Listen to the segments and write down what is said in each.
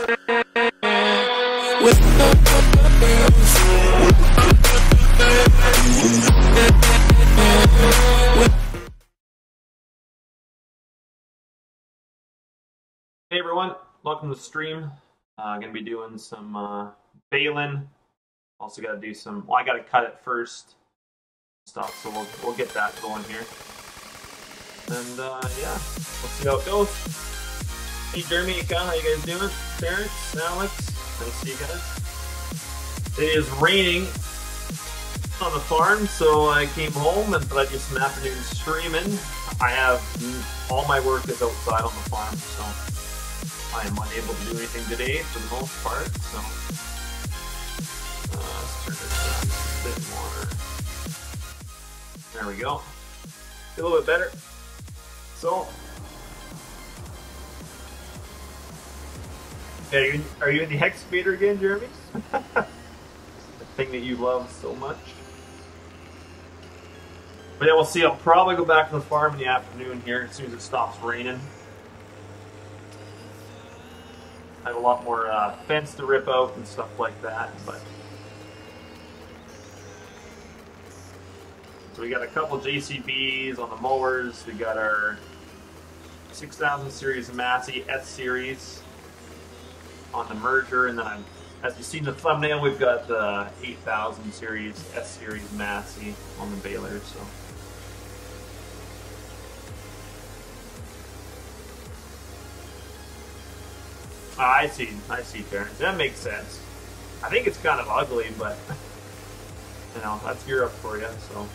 Hey everyone, welcome to the stream. I'm going to be doing some Baling. Also got to do some, well, I got to cut it first stuff, so we'll get that going here. And yeah, we'll see how it goes. Hey Jeremy, Kyle, how you guys doing? Terrence, Alex, nice to see you guys. It is raining on the farm, so I came home and thought I'd do some afternoon streaming. I have, all my work is outside on the farm, so I am unable to do anything today for the most part, so let's turn this down a bit more. There we go. A little bit better. So, are you in the excavator again, Jeremy? The thing that you love so much. But yeah, we'll see. I'll probably go back to the farm in the afternoon here as soon as it stops raining. I have a lot more fence to rip out and stuff like that, but so we got a couple JCBs on the mowers. We got our 6000 series Massey S series on the merger, and then as you see in the thumbnail, we've got the 8000 series S series Massey on the baler. So. I see, Terrence. That makes sense. I think it's kind of ugly, but you know, that's Europe for you, so.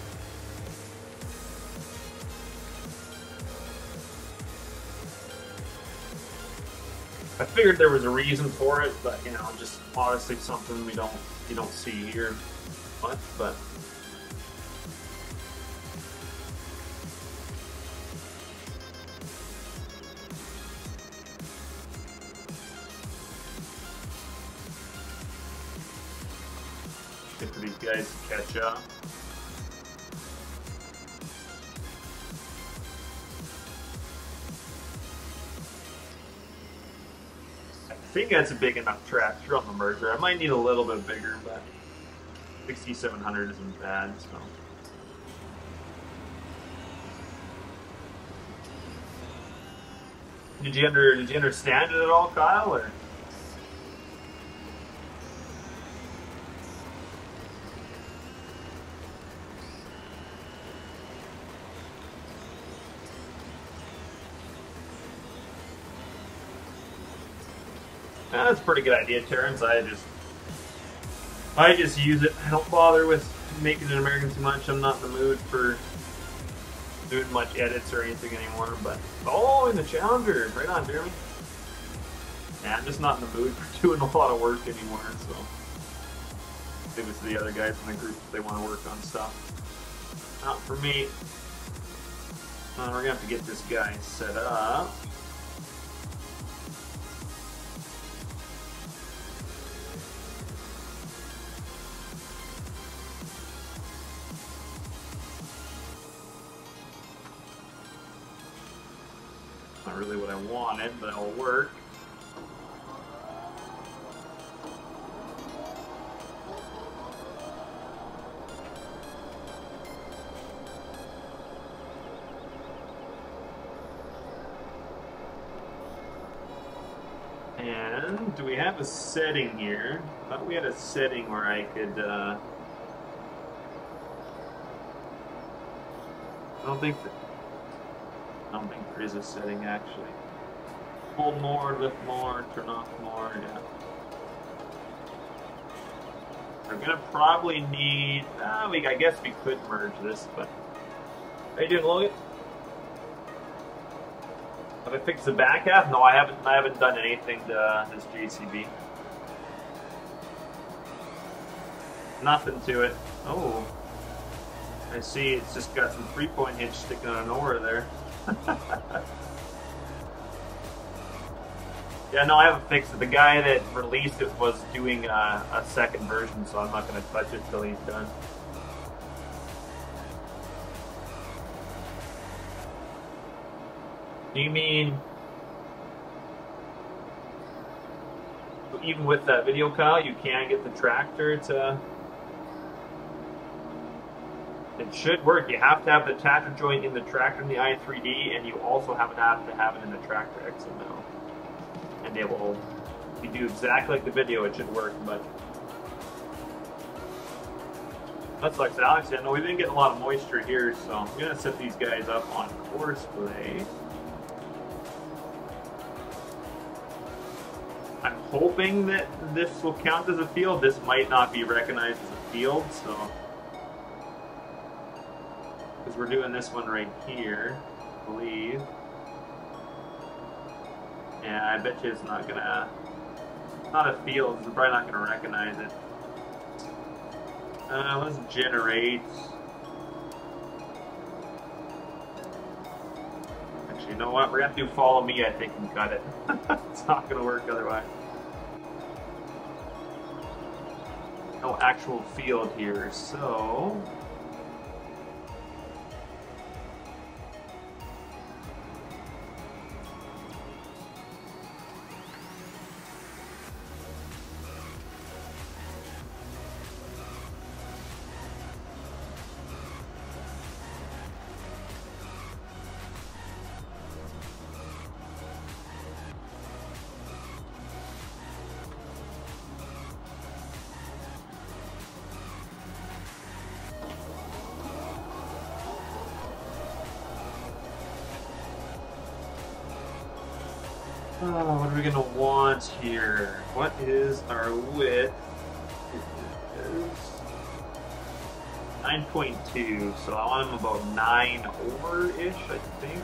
I figured there was a reason for it, but you know, just honestly something you don't see here much, but. Good for these guys to catch up. I think that's a big enough tractor on the merger. I might need a little bit bigger, but 6700 isn't bad, so. Did you understand it at all, Kyle, or? That's a pretty good idea, Terrence. I just use it. I don't bother with making it American too much. I'm not in the mood for doing much edits or anything anymore. But oh, in the Challenger, right on, Jeremy. Yeah, I'm just not in the mood for doing a lot of work anymore. So leave it to the other guys in the group if they want to work on stuff. Not for me. We're gonna have to get this guy set up. Not really what I wanted, but it'll work. And do we have a setting here? I thought we had a setting where I could I don't think there is a setting actually. Hold more, lift more, turn off more, yeah. We're gonna probably need, I guess we could merge this, but. How you doing, Logan? Have I fixed the back half? No, I haven't done anything to this JCB. Nothing to it. Oh. I see it's just got some 3-point hitch sticking out of nowhere there. Yeah, no, I haven't fixed it. The guy that released it was doing a second version, so I'm not going to touch it till he's done. Do you mean even with that video, Kyle, you can get the tractor to... It should work. You have to have the attachment joint in the tractor in the i3D, and you also have to have it in the tractor XML. And it will, if you do exactly like the video, it should work. But that's like Alex said. No, we've been getting a lot of moisture here, so I'm gonna set these guys up on coarse clay. I'm hoping that this will count as a field. This might not be recognized as a field, so. Because we're doing this one right here, I believe. Yeah, I bet you it's not gonna, it's not a field, so we're probably not gonna recognize it. Let's generate. Actually, you know what? We're gonna have to do follow me, I think, and cut it. It's not gonna work otherwise. No actual field here, so. What are we gonna want here? What is our width? It is 9.2, so I want them about 9 over-ish, I think.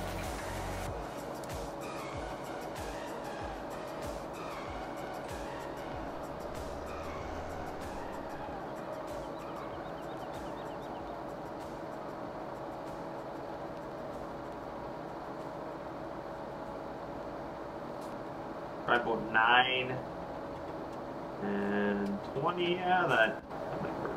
Probably about 9 and 20, yeah, that might work.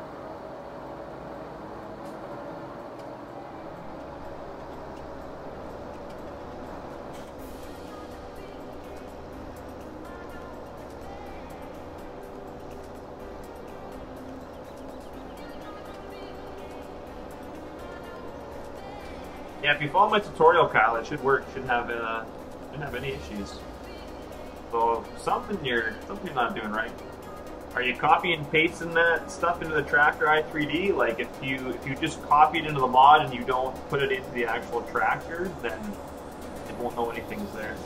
Yeah, if you follow my tutorial, Kyle, it should work. Shouldn't have any issues. So something you're not doing right. Are you copying and pasting that stuff into the tractor i3D? Like if you just copy it into the mod and you don't put it into the actual tractor, then it won't know anything's there.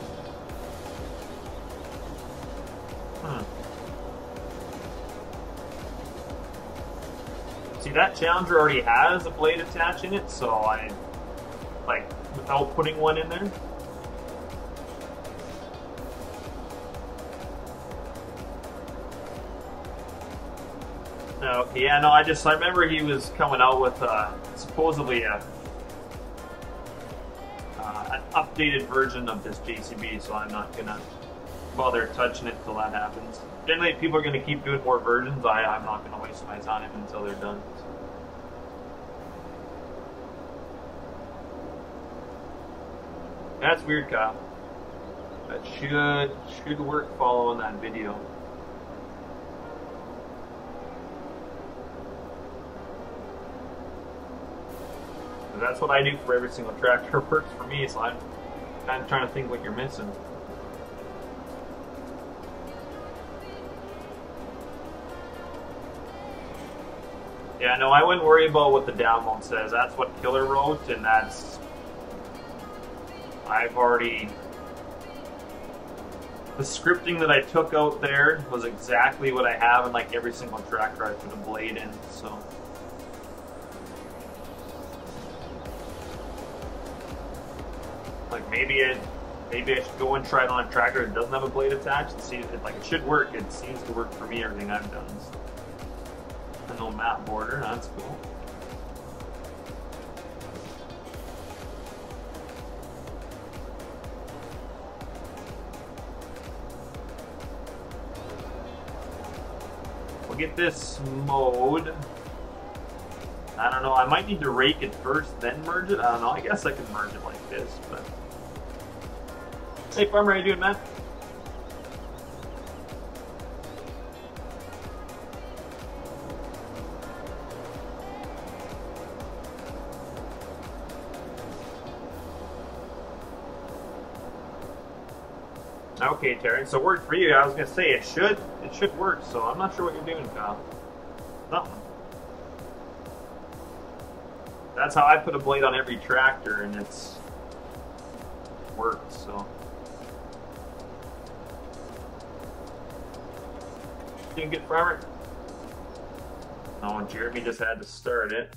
See, that Challenger already has a blade attached in it, so I, like, without putting one in there. Okay, yeah, no, I remember he was coming out with supposedly an updated version of this JCB, so I'm not gonna bother touching it till that happens. Generally, if people are gonna keep doing more versions, I'm not gonna waste my time until they're done. That's weird, Kyle. That should work following that video. That's what I do for every single tractor. It works for me, so I'm kind of trying to think what you're missing. Yeah, no, I wouldn't worry about what the download says. That's what Killer wrote, and that's... I've already... The scripting that I took out there was exactly what I have in like every single tractor I put a blade in, so... Like maybe I should go and try it on a tractor that doesn't have a blade attached and see if it, like, it should work. It seems to work for me, everything I've done. So. And no map border, that's cool. We'll get this mode. I don't know, I might need to rake it first, then merge it. I don't know, I guess I can merge it like this, but... Hey farmer, how you doing, man? Okay, Terrence, so it worked for you. I was gonna say it should work, so I'm not sure what you're doing, Kyle. Something. That's how I put a blade on every tractor, and it's worked, so. Doing good, farmer? Oh, Jeremy just had to start it.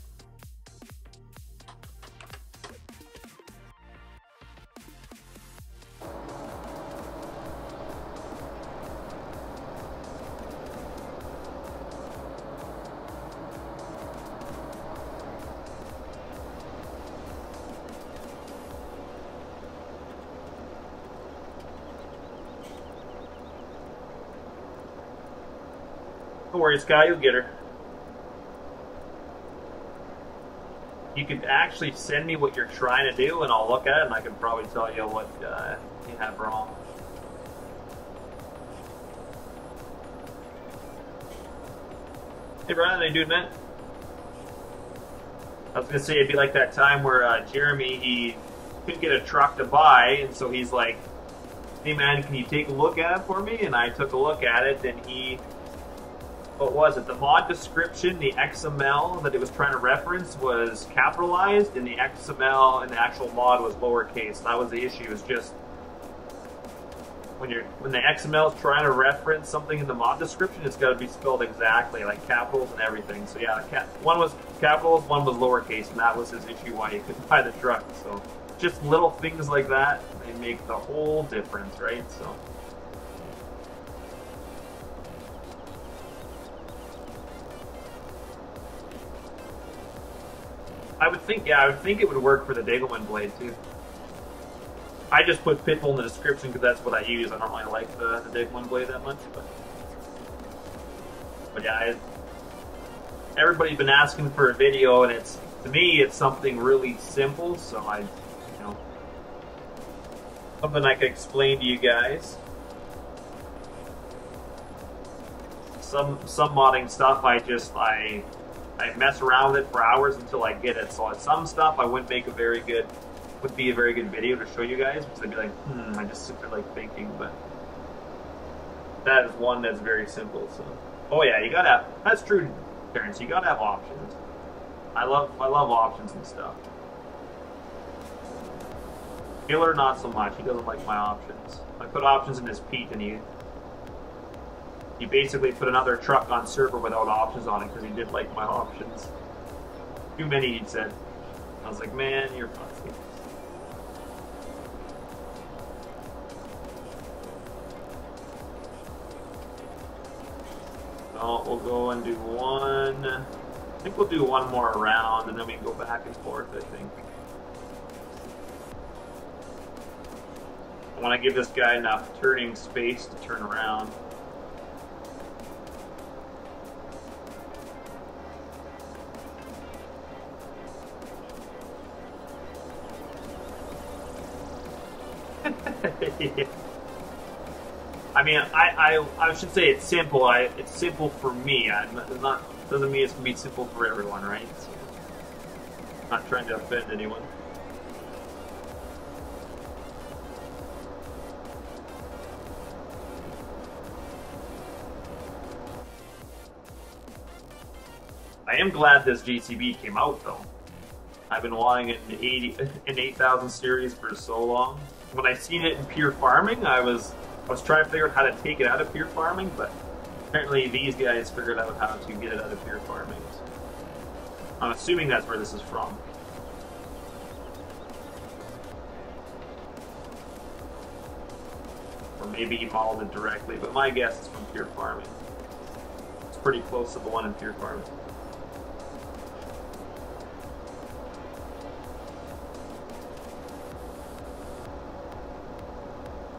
Don't worry, Sky, you'll get her. You could actually send me what you're trying to do, and I'll look at it, and I can probably tell you what you have wrong. Hey, Brian, how you doing, man? I was gonna say it'd be like that time where Jeremy, he couldn't get a truck to buy, and so he's like, "Hey, man, can you take a look at it for me?" And I took a look at it, and he. What was it? The mod description, the XML that it was trying to reference was capitalized, and the XML and the actual mod was lowercase. That was the issue. Is just when the XML is trying to reference something in the mod description, it's got to be spelled exactly, like capitals and everything. So yeah, one was capitals, one was lowercase, and that was his issue why he couldn't buy the truck. So just little things like that, they make the whole difference, right? So. I would think it would work for the Degelman blade too. I just put Pitbull in the description because that's what I use. I don't really like the Degelman blade that much, but yeah, everybody's been asking for a video, and to me it's something really simple. So something I can explain to you guys. Some modding stuff I mess around with it for hours until I get it. So at some stuff I wouldn't be a very good video to show you guys, because I'd be like, I just sit there like thinking. But that is one that's very simple. So, oh yeah, you gotta have. That's true, Terrence. You gotta have options. I love options and stuff. Killer, not so much. He doesn't like my options. I put options in his Pete, and he basically put another truck on server without options on it because he didn't like my options. Too many, he said. I was like, man, you're fucking. So we'll go and do one. I think we'll do one more round, and then we can go back and forth, I think. I want to give this guy enough turning space to turn around. Yeah. I mean, I should say it's simple. It's simple for me. Doesn't mean it's gonna be simple for everyone, right? So, I'm not trying to offend anyone. I am glad this JCB came out, though. I've been wanting it in 8000 series for so long. When I seen it in pure farming, I was trying to figure out how to take it out of pure farming, but apparently these guys figured out how to get it out of pure farming. So I'm assuming that's where this is from. Or maybe he modeled it directly, but my guess is from pure farming. It's pretty close to the one in pure farming.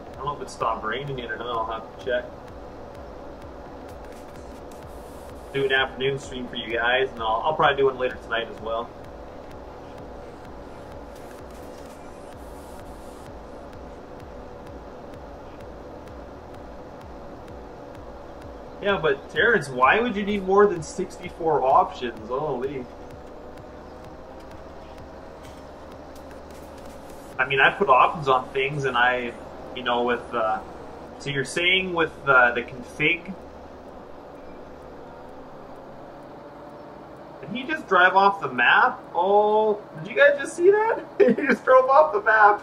I don't know if it stopped raining yet or not. I'll have to check. Do an afternoon stream for you guys, and I'll probably do one later tonight as well. Yeah, but Terrence, why would you need more than 64 options? Holy. I mean, I put options on things, and with So you're saying with the config... Did he just drive off the map? Oh, did you guys just see that? He just drove off the map.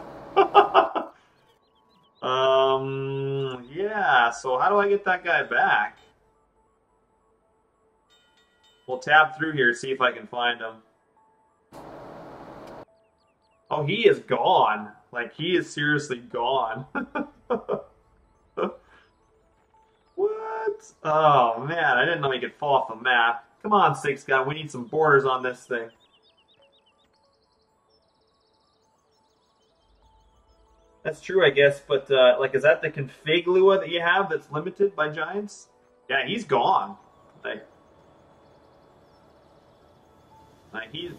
Yeah, so how do I get that guy back? We'll tab through here, see if I can find him. Oh, he is gone. Like, he is seriously gone. What? Oh, man, I didn't know he could fall off the map. Come on, SIxgun, we need some borders on this thing. That's true, I guess, but, like, is that the config Lua that you have that's limited by Giants? Yeah, he's gone. Like he's...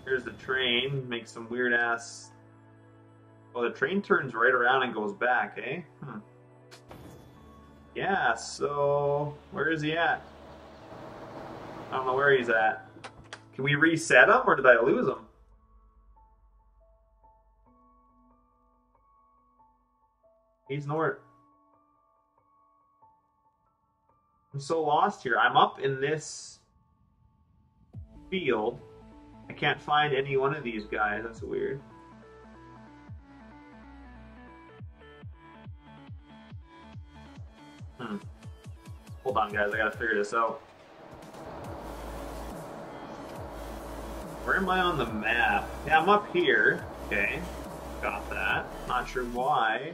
Here's the train, makes some weird-ass... Oh, the train turns right around and goes back, eh? Hmm. Yeah, so... Where is he at? I don't know where he's at. Can we reset him, or did I lose him? He's nowhere. I'm so lost here. I'm up in this field. I can't find any one of these guys. That's weird. Hold on, guys. I gotta figure this out. Where am I on the map? Yeah, I'm up here. Okay. Got that. Not sure why.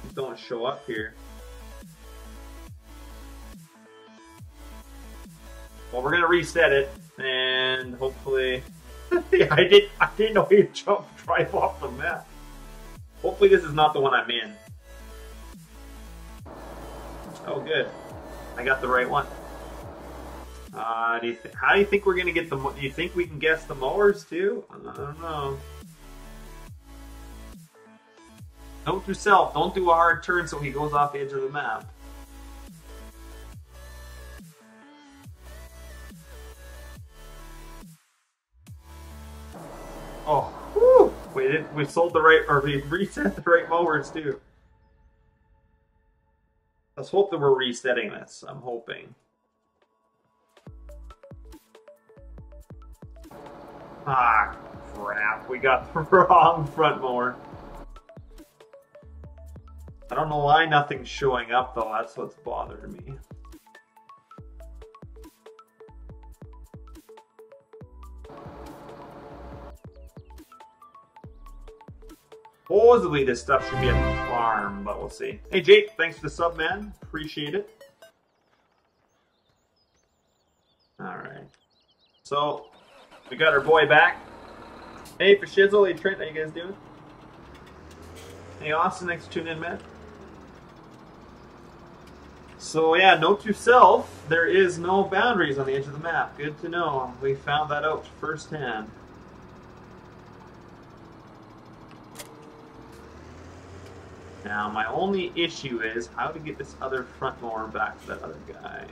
These don't show up here. Well, we're gonna reset it, and hopefully... Yeah, I didn't know he'd drive off the map. Hopefully this is not the one I'm in. Oh, good. I got the right one. How do you think we're gonna get the? Do you think we can guess the mowers too? I don't know. Note to self: don't do a hard turn so he goes off the edge of the map. Oh, whew. We sold the right, or we reset the right mowers too. Let's hope that we're resetting this. I'm hoping. Ah, crap. We got the wrong front mower. I don't know why nothing's showing up, though. That's what's bothering me. Supposedly this stuff should be at the farm, but we'll see. Hey Jake, thanks for the sub, man. Appreciate it. Alright. So, we got our boy back. Hey, for Shizzle, hey Trent, how you guys doing? Hey Austin, thanks for tuning in, man. So yeah, note to self, there is no boundaries on the edge of the map. Good to know. We found that out firsthand. Now, my only issue is how to get this other front mower back to that other guy.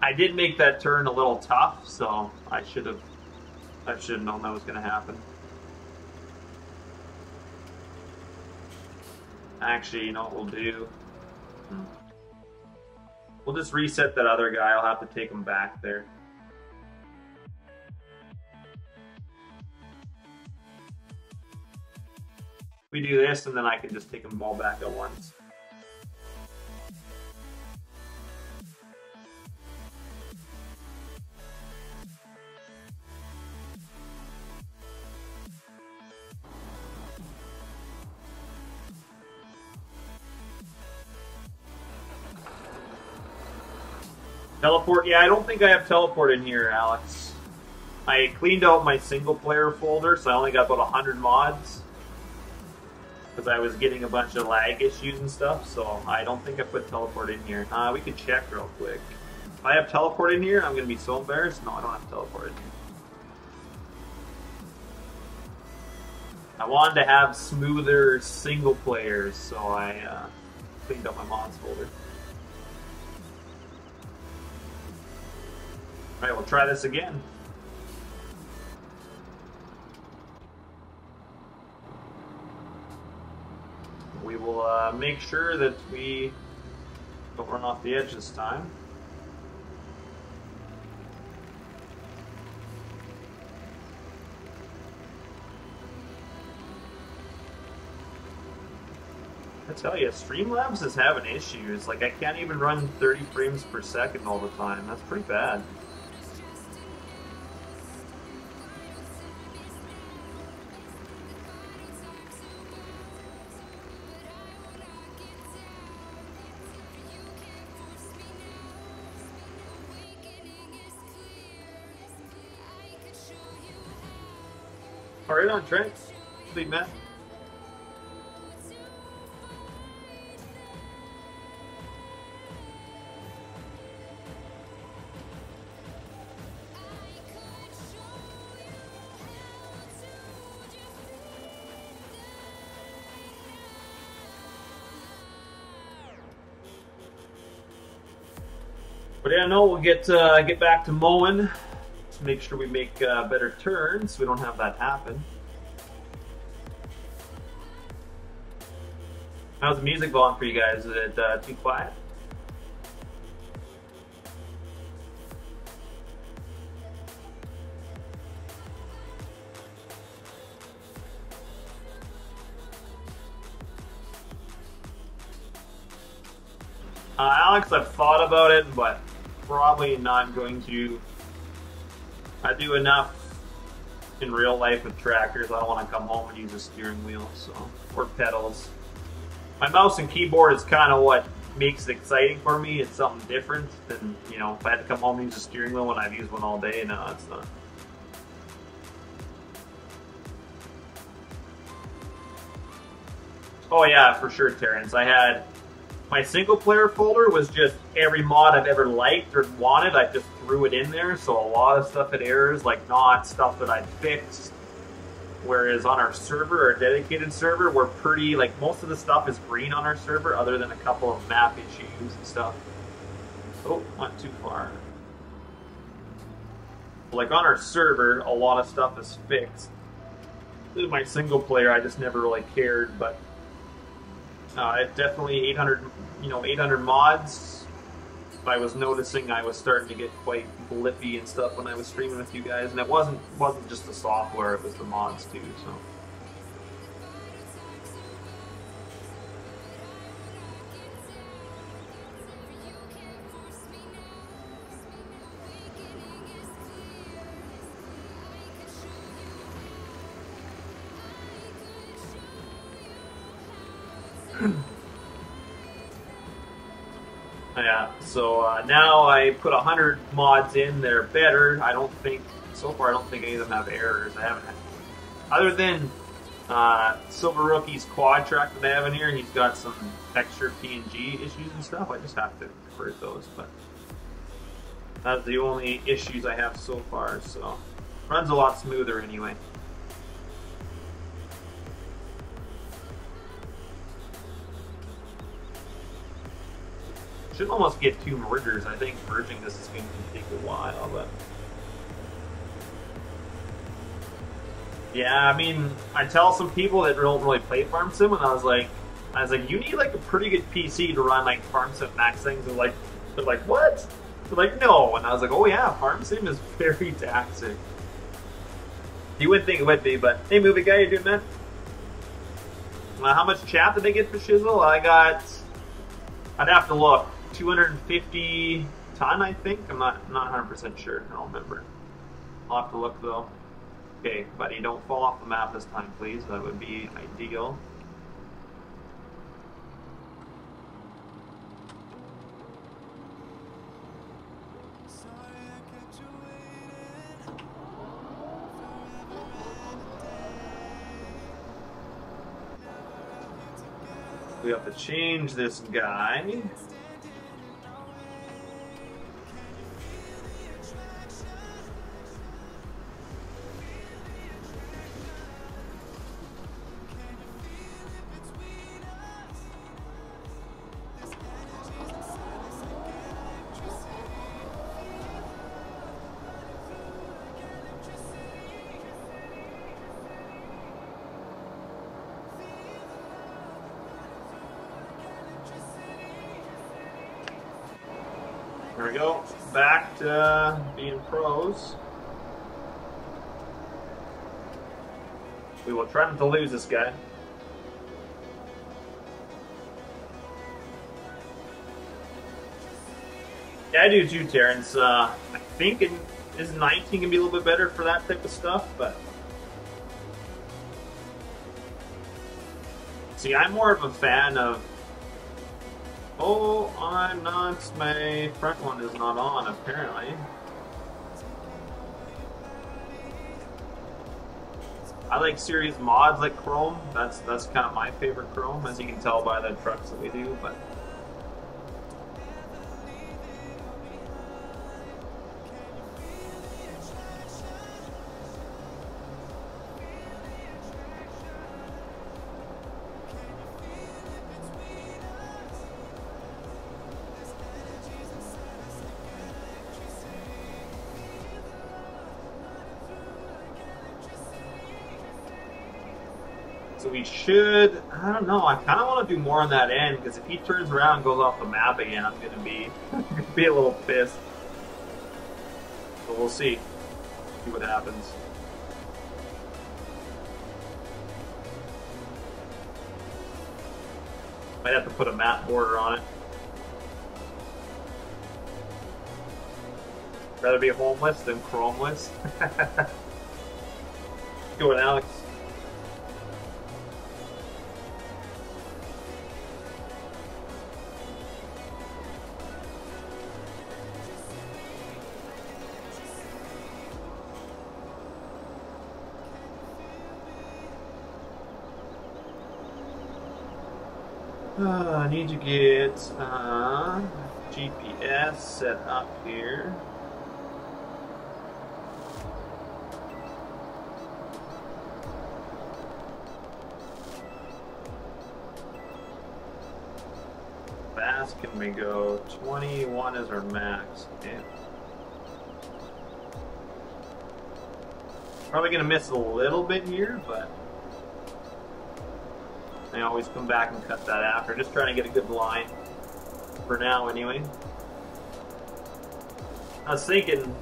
I did make that turn a little tough, so I should have known that was going to happen. Actually, you know what we'll do? We'll just reset that other guy. I'll have to take him back there. We do this, and then I can just take them all back at once. Teleport? Yeah, I don't think I have teleport in here, Alex. I cleaned out my single player folder, so I only got about 100 mods. Because I was getting a bunch of lag issues and stuff, so I don't think I put teleport in here. We could check real quick. If I have teleport in here, I'm going to be so embarrassed. No, I don't have teleport in here. I wanted to have smoother single players, so I cleaned up my mods folder. Alright, we'll try this again. We will make sure that we don't run off the edge this time. I tell you, Streamlabs is having issues. Like, I can't even run 30 frames per second all the time. That's pretty bad. All right, on Trent. Big man. But yeah, no, we'll get back to mowing to make sure we make better turns so we don't have that happen. How's the music going for you guys? Is it too quiet? Alex, I've thought about it, but probably not going to. I do enough in real life with tractors. I don't want to come home and use a steering wheel, so, or pedals. My mouse and keyboard is kind of what makes it exciting for me. It's something different than, you know, if I had to come home and use a steering wheel when I've used one all day. No, it's not. Oh yeah, for sure, Terrence. I had my single player folder was just every mod I've ever liked or wanted. I just threw it in there. So a lot of stuff had errors, like not stuff that I'd fixed. Whereas on our server, our dedicated server, we're pretty, like, most of the stuff is green on our server other than a couple of map issues and stuff. Oh, went too far. Like on our server, a lot of stuff is fixed. In my single player, I just never really cared, but it definitely 800 mods. I was noticing I was starting to get quite blippy and stuff when I was streaming with you guys, and it wasn't just the software, it was the mods too. So. Yeah, so now I put 100 mods in. They're better. I don't think, so far I don't think any of them have errors. I haven't had, other than Silver Rookie's quad track that I have in here, he's got some extra PNG issues and stuff. I just have to convert those, but that's the only issues I have so far, so runs a lot smoother anyway. Should almost get 2 mergers. I think merging this is going to take a while, but yeah, I mean, I tell some people that don't really play Farm Sim, and I was like, you need like a pretty good PC to run like Farm Sim max things. And they're like, what? They're like, no, and I was like, oh yeah, Farm Sim is very taxing. You wouldn't think it would be, but hey, movie guy, you doing that? How much chat did they get for Shizzle? I'd have to look. 250 ton, I think. I'm not 100% sure. I don't remember. I'll have to look though. Okay, buddy, don't fall off the map this time, please. That would be ideal. We have to change this guy. There we go. Back to being pros. We will try not to lose this guy. Yeah, I do too, Terrence. I think is 19 can be a little bit better for that type of stuff, but see, I'm more of a fan of. Oh, I'm not. My front one is not on apparently. I like serious mods like Chrome. That's kind of my favorite Chrome, as you can tell by the trucks that we do. But so we should, I don't know, I kind of want to do more on that end, because if he turns around and goes off the map again, I'm going to be a little pissed. So we'll see what happens. Might have to put a matte border on it. Rather be homeless than chromeless. Go on, Alex. I need to get GPS set up here. Fast can we go? 21 is our max. Okay. Probably gonna miss a little bit here, but I always come back and cut that after. Just trying to get a good line for now, anyway. I was thinking,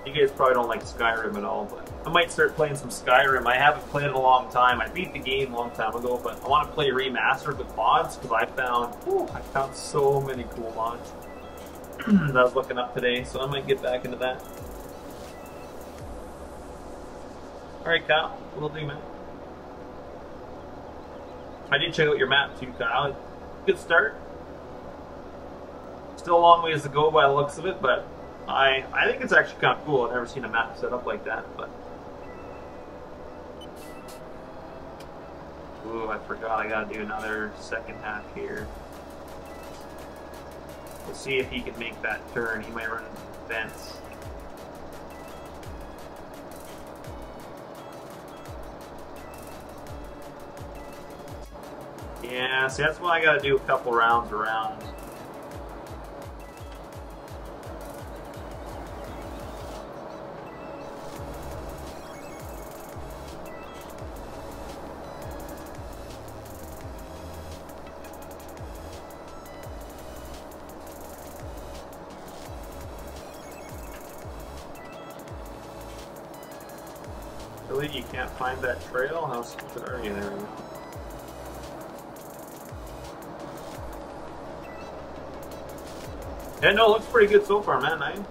you guys probably don't like Skyrim at all, but I might start playing some Skyrim. I haven't played it in a long time. I beat the game a long time ago, but I want to play remastered with mods because I found so many cool mods that I was looking up today, so I might get back into that. All right, Kyle, what'll do, man? I did check out your map too, Kyle. Good start. Still a long ways to go by the looks of it, but I think it's actually kind of cool. I've never seen a map set up like that, but ooh, I forgot I gotta do another second half here. We'll see if he can make that turn. He might run into the fence. Yeah, see, that's why I gotta do a couple rounds around. Really, you can't find that trail? How stupid are you there? Yeah, no, it looks pretty good so far, man.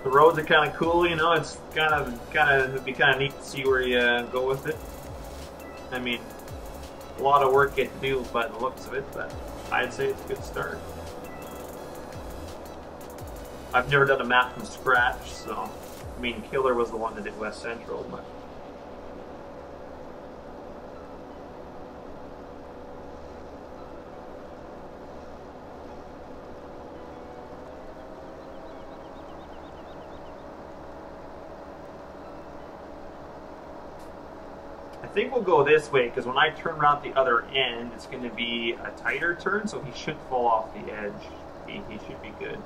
The roads are kind of cool, you know. It's it'd be kind of neat to see where you go with it. I mean, a lot of work yet to do by the looks of it, but I'd say it's a good start. I've never done a map from scratch, so I mean, Killer was the one that did West Central, but. I think we'll go this way, because when I turn around the other end, it's going to be a tighter turn, so he should fall off the edge. He should be good.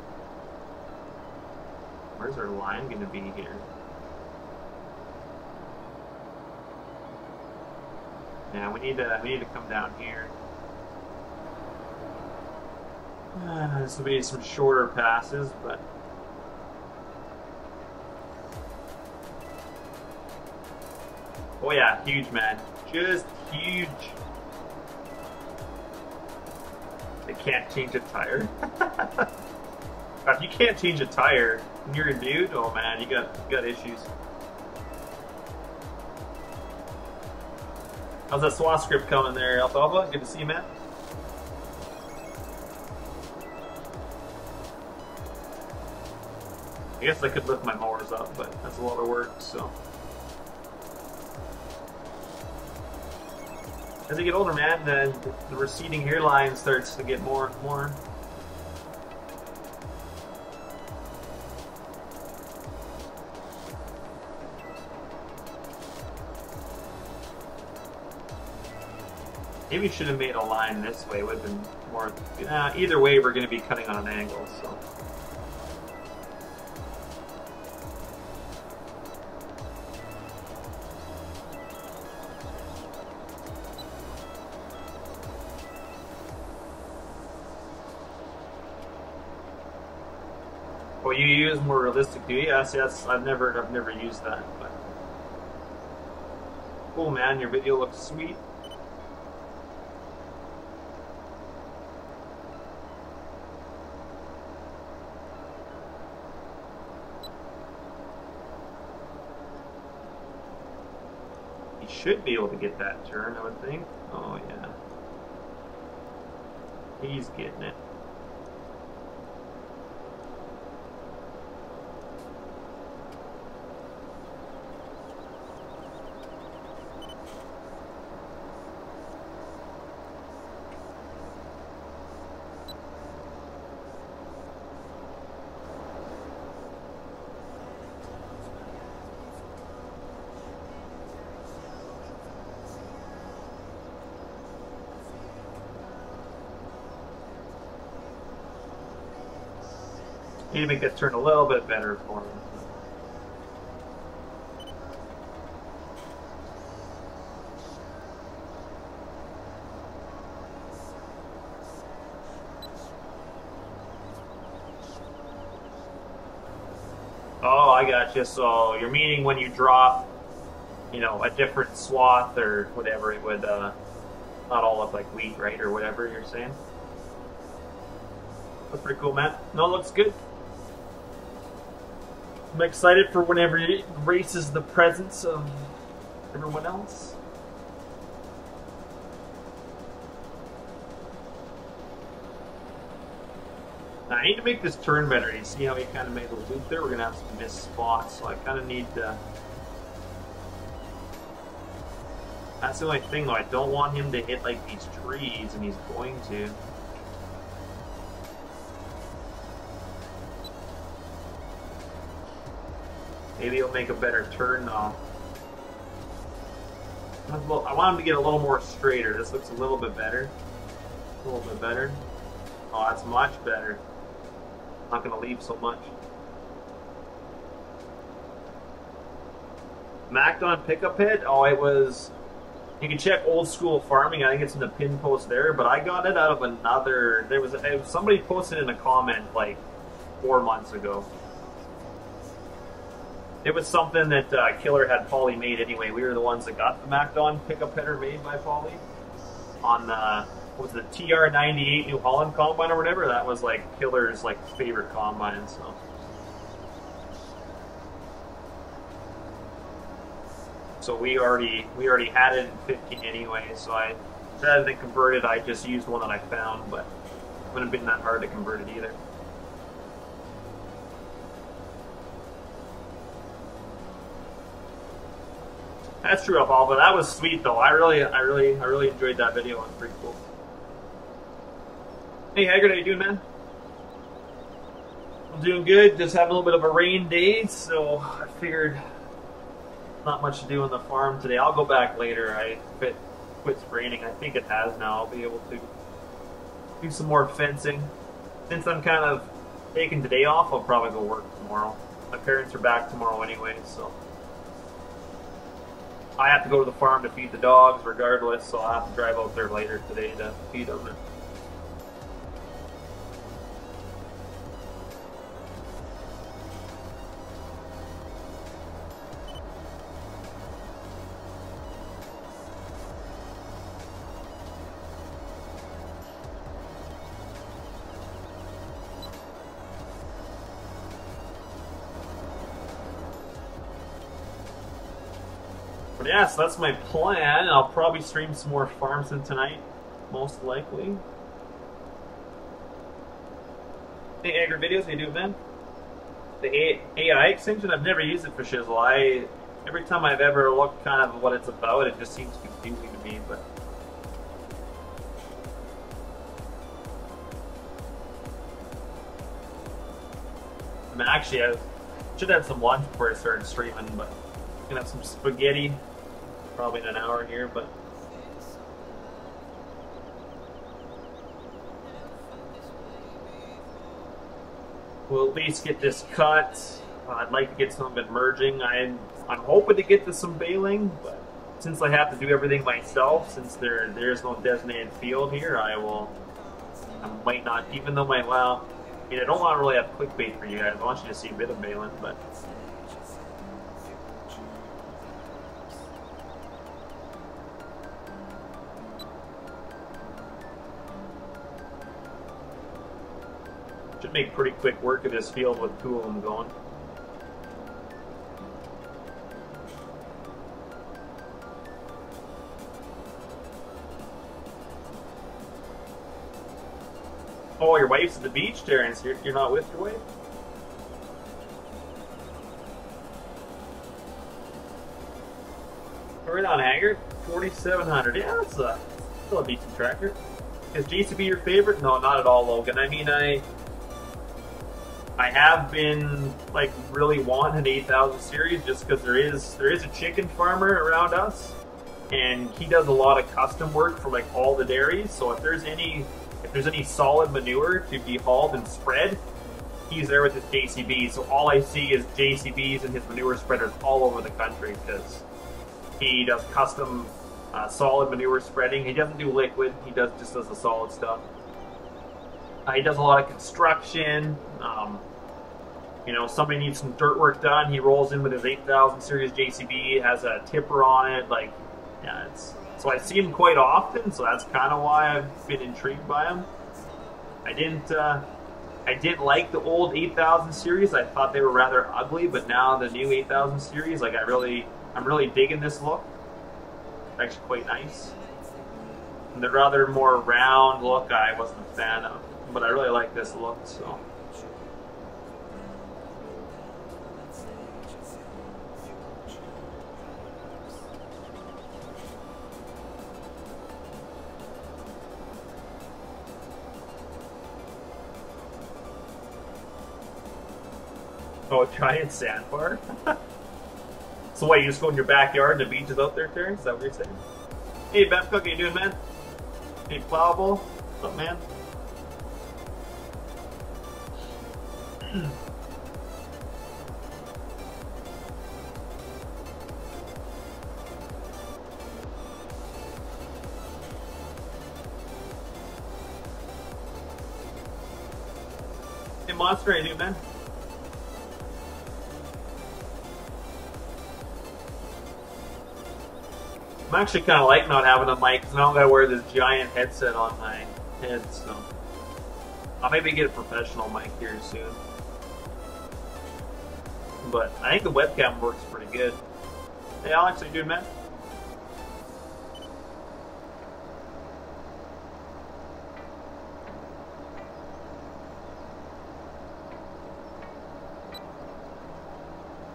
Where's our line going to be here? Yeah, we need to come down here. This will be some shorter passes, but oh yeah, huge, man, just huge. They can't change a tire. If you can't change a tire and you're a dude, oh man, you got issues. How's that SWAT script coming there, Alfalfa? Good to see you, man. I guess I could lift my mowers up, but that's a lot of work, so. As you get older, man, the receding hairline starts to get more and more. Maybe you should have made a line this way. It would have been more. Either way, we're going to be cutting on an angle, so. Well, you use more realistic, do you? Yes, I've never used that, but cool, man. Your video looks sweet. He should be able to get that turn, I would think. Oh yeah, he's getting it. Need to make that turn a little bit better for him. Oh, I got you. So you're meaning when you drop, you know, a different swath or whatever, it would not all look like wheat, right, or whatever you're saying. That's pretty cool, man. No, it looks good. I'm excited for whenever it graces the presence of everyone else. I need to make this turn better. You see how he kind of made the loop there? We're going to have some missed spots, so I kind of need to... That's the only thing, though. I don't want him to hit, like, these trees, and he's going to. Maybe he'll make a better turn, though. I want him to get a little more straighter. This looks a little bit better. A little bit better. Oh, that's much better. Not going to leave so much. Macdon pickup head? Oh, it was... You can check old school farming. I think it's in the pin post there, but I got it out of another... There was somebody posted in a comment like 4 months ago. It was something that Killer had Paulie made anyway. We were the ones that got the Macdon pickup header made by Paulie on what was the TR98 New Holland combine or whatever. That was like Killer's like favorite combine. So we already had it in 15 anyway. So rather than convert it, I just used one that I found, but it wouldn't have been that hard to convert it either. That's true, Alpha. That was sweet, though. I really enjoyed that video. It was pretty cool. Hey, Haggard, how you doing, man? I'm doing good. Just having a little bit of a rain day, so I figured not much to do on the farm today. I'll go back later. If it quits raining, I think it has now. I'll be able to do some more fencing. Since I'm kind of taking today off, I'll probably go work tomorrow. My parents are back tomorrow anyway, so I have to go to the farm to feed the dogs regardless, so I'll have to drive out there later today to feed them. But yeah, so that's my plan. I'll probably stream some more Farm Sim tonight, most likely. Hey, Agri Videos, how you doing, man? The AI extension, I've never used it for shizzle. Every time I've ever looked kind of what it's about, it just seems confusing to me, but... I mean, actually, I should have some lunch before I started streaming, but I'm gonna have some spaghetti, probably in an hour here, but... We'll at least get this cut. I'd like to get some of it merging. I'm hoping to get to some baling, but since I have to do everything myself, since there's no designated field here, I might not, even though well, I mean, I don't want to really have clickbait for you guys. I want you to see a bit of baling, but... Should make pretty quick work of this field with two of them going. Oh, your wife's at the beach, Terrence. You're not with your wife? Right on, Haggard. 4,700. Yeah, that's still a decent tractor. Is GCB your favorite? No, not at all, Logan. I mean, I have been like really wanting an 8000 series just because there is a chicken farmer around us, and he does a lot of custom work for like all the dairies. So if there's any solid manure to be hauled and spread, he's there with his JCB. So all I see is JCBs and his manure spreaders all over the country because he does custom solid manure spreading. He doesn't do liquid. He just does the solid stuff. He does a lot of construction. You know, somebody needs some dirt work done, he rolls in with his 8000 series JCB, has a tipper on it. Like, yeah, so I see him quite often, so that's kind of why I've been intrigued by him. I didn't like the old 8000 series. I thought they were rather ugly, but now the new 8000 series, like I'm really digging this look. It's actually quite nice. And the rather more round look I wasn't a fan of, but I really like this look, so. Oh, a giant sandbar? So what, you just go in your backyard and the beach is out there, Terrence? Is that what you're saying? Hey, Bethcook, how you doing, man? Hey, Plowable? What's up, man? Hey, Monster, how you doing, man? I'm actually kind of like not having a mic because now I gotta wear this giant headset on my head, so I'll maybe get a professional mic here soon. But I think the webcam works pretty good. Hey Alex, how you doing, man?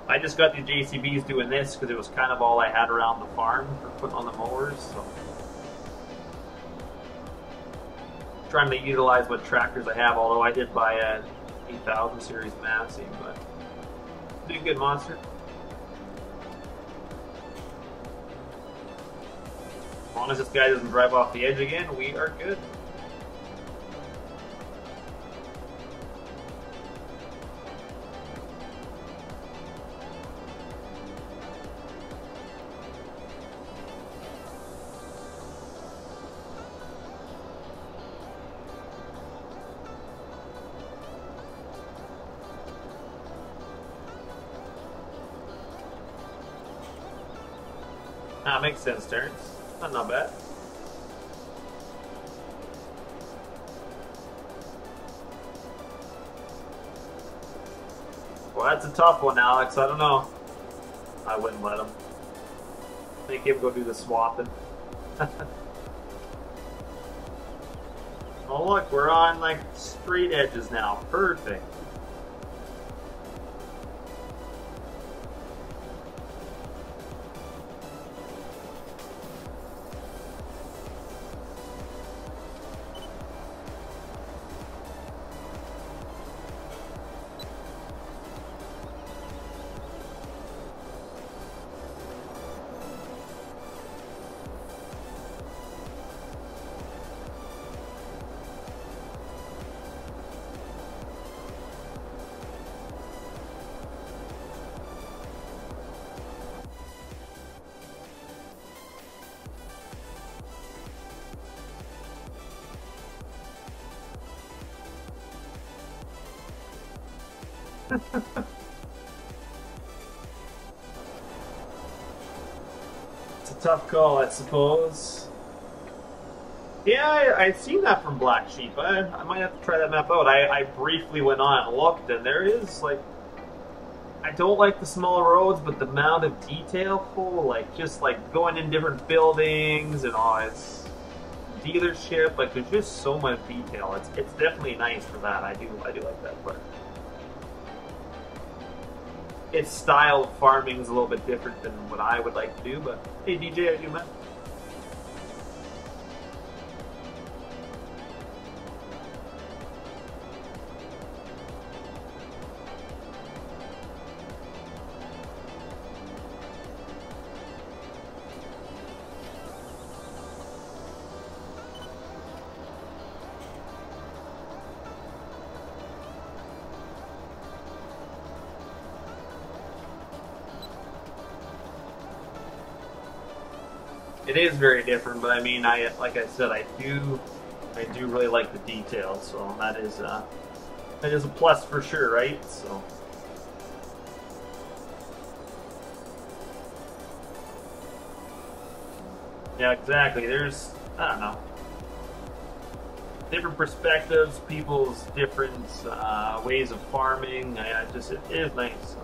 I just got the JCBs doing this because it was kind of all I had around the farm for putting on the mowers. So trying to utilize what tractors I have, although I did buy a 8000 series Massey, but doing good, Monster. As long as this guy doesn't drive off the edge again, we are good. Makes sense, Terrence. Not bad. Well, that's a tough one, Alex. I don't know. I wouldn't let him. Make him go do the swapping. Oh look, we're on like straight edges now. Perfect. It's a tough call, I suppose. Yeah, I've seen that from Black Sheep. I might have to try that map out. I briefly went on and looked, and there is, like... I don't like the smaller roads, but the amount of detail, like, just, like, going in different buildings and all, it's... dealership, like, there's just so much detail. It's definitely nice for that. I do like that part. Its style of farming is a little bit different than what I would like to do, but hey DJ, how you, man? It is very different, but I mean, like I said, I do really like the details, so that is a plus for sure, right? So. Yeah, exactly. There's, I don't know, different perspectives, people's different ways of farming. It is nice. So.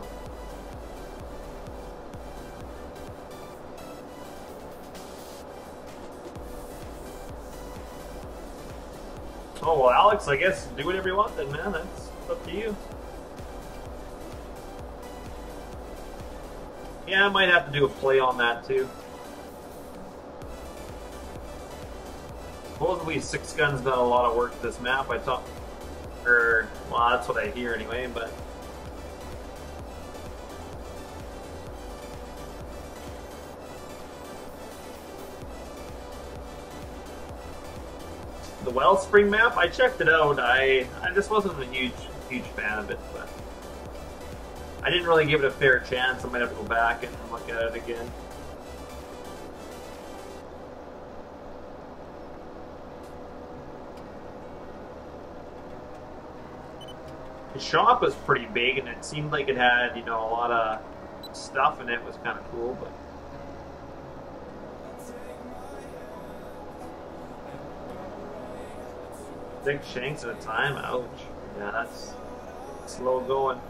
Oh, well, Alex, I guess do whatever you want then, man. That's up to you. Yeah, I might have to do a play on that, too. Supposedly, SIxgun's done a lot of work to this map. I thought, well, that's what I hear anyway, but... The Wellspring map, I checked it out. I just wasn't a huge fan of it, but I didn't really give it a fair chance. I might have to go back and look at it again. The shop was pretty big, and it seemed like it had, you know, a lot of stuff in it. It was kind of cool, but. Six shanks at a time, ouch. Yeah, that's slow going.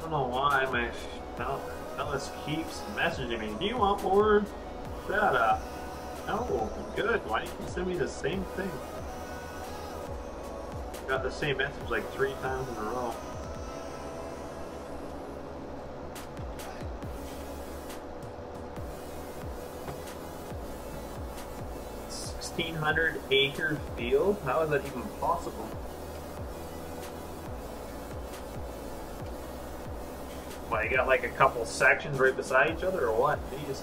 I don't know why my fellas keeps messaging me. Do you want more data? No, I'm good. Why didn't you send me the same thing? Got the same message like 3 times in a row. $1,600-acre field? How is that even possible? Well, you got like a couple sections right beside each other, or what? Jeez.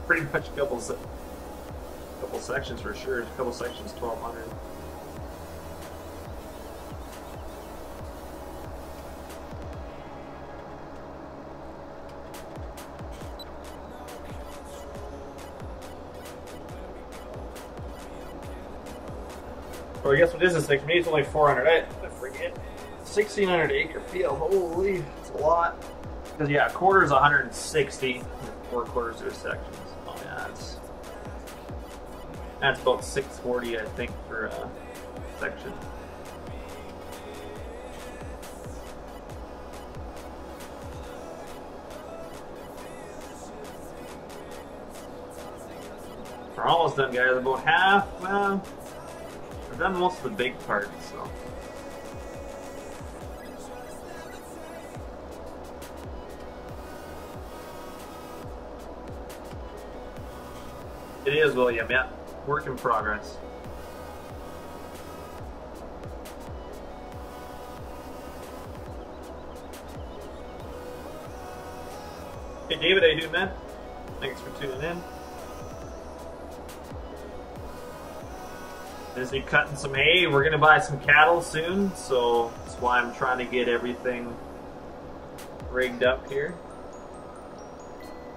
Pretty much a couple sections for sure. A couple sections, 1,200. Or I guess what is this section? Maybe it's only 400. I forget. 1,600 acre field. Holy, it's a lot. Because yeah, a quarter is 160. 4 quarters are sections. Oh yeah, that's about 640, I think, for a section. We're almost done, guys. About half. We've done most of the big parts, so. It is, William. Yeah, work in progress. Hey, David, how you doing, man? Thanks for tuning in. Busy cutting some hay. We're gonna buy some cattle soon, so that's why I'm trying to get everything rigged up here.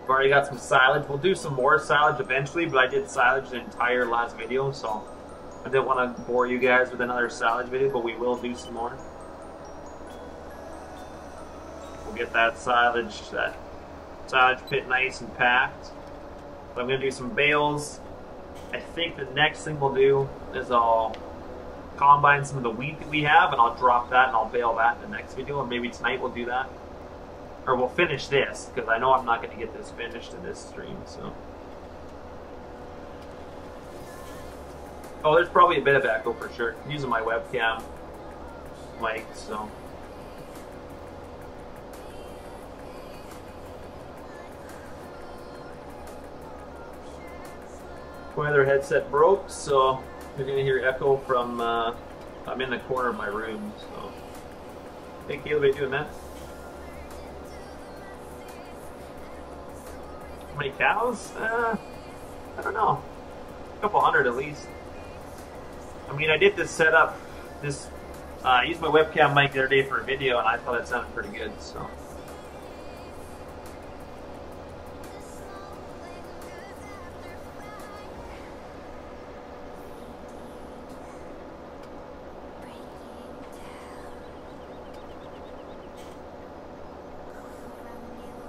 I've already got some silage. We'll do some more silage eventually, but I did silage the entire last video, so I didn't want to bore you guys with another silage video, but we will do some more. We'll get that silage pit nice and packed. So I'm gonna do some bales. I think the next thing we'll do is I'll combine some of the wheat that we have, and I'll drop that and I'll bale that in the next video, or maybe tonight we'll do that. Or we'll finish this, because I know I'm not going to get this finished in this stream, so. Oh, there's probably a bit of echo for sure. I'm using my webcam mic, so. My other headset broke, so you're gonna hear echo from, I'm in the corner of my room, so. Hey Caleb, how you doing, man? How many cows? I don't know. A couple hundred at least. I mean, I did this setup, I used my webcam mic the other day for a video, and I thought it sounded pretty good, so.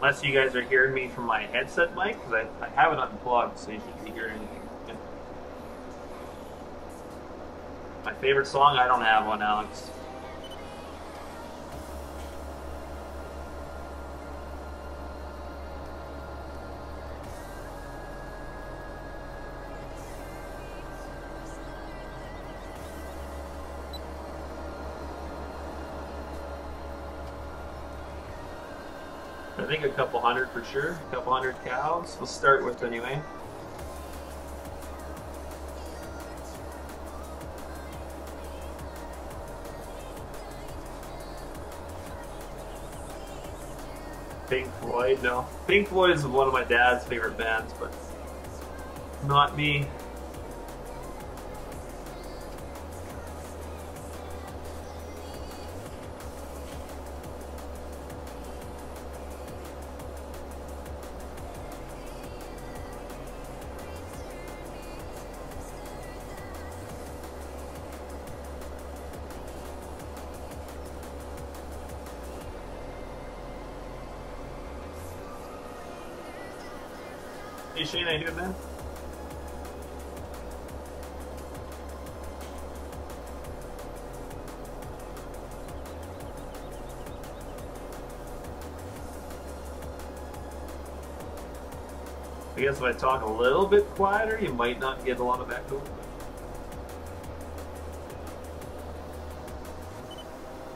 Unless you guys are hearing me from my headset mic, because I have it unplugged, so you shouldn't be hearing anything. Yeah. My favorite song? I don't have one, Alex. I think a couple hundred for sure, a couple hundred cows. We'll start with anyway. Pink Floyd, no. Pink Floyd is one of my dad's favorite bands, but not me. Hey Shane, how you doing, man? I guess if I talk a little bit quieter, you might not get a lot of echo.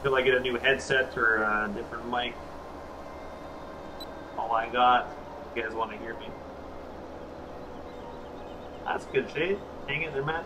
Till I get a new headset or a different mic. All I got. You guys want to hear me? That's good shit. Hang in there, man.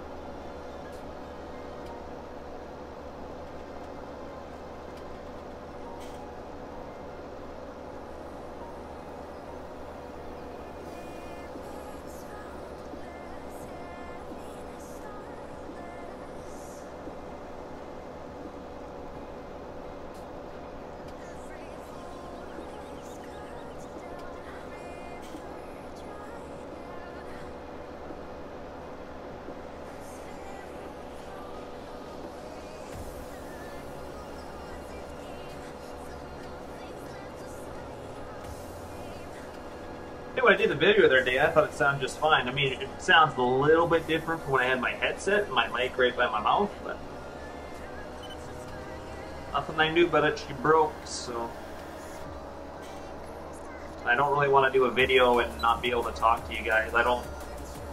Hey, when I did the video the other day, I thought it sounded just fine. I mean, it sounds a little bit different from when I had my headset and my mic right by my mouth, but nothing I knew about it, she broke, so I don't really want to do a video and not be able to talk to you guys. I don't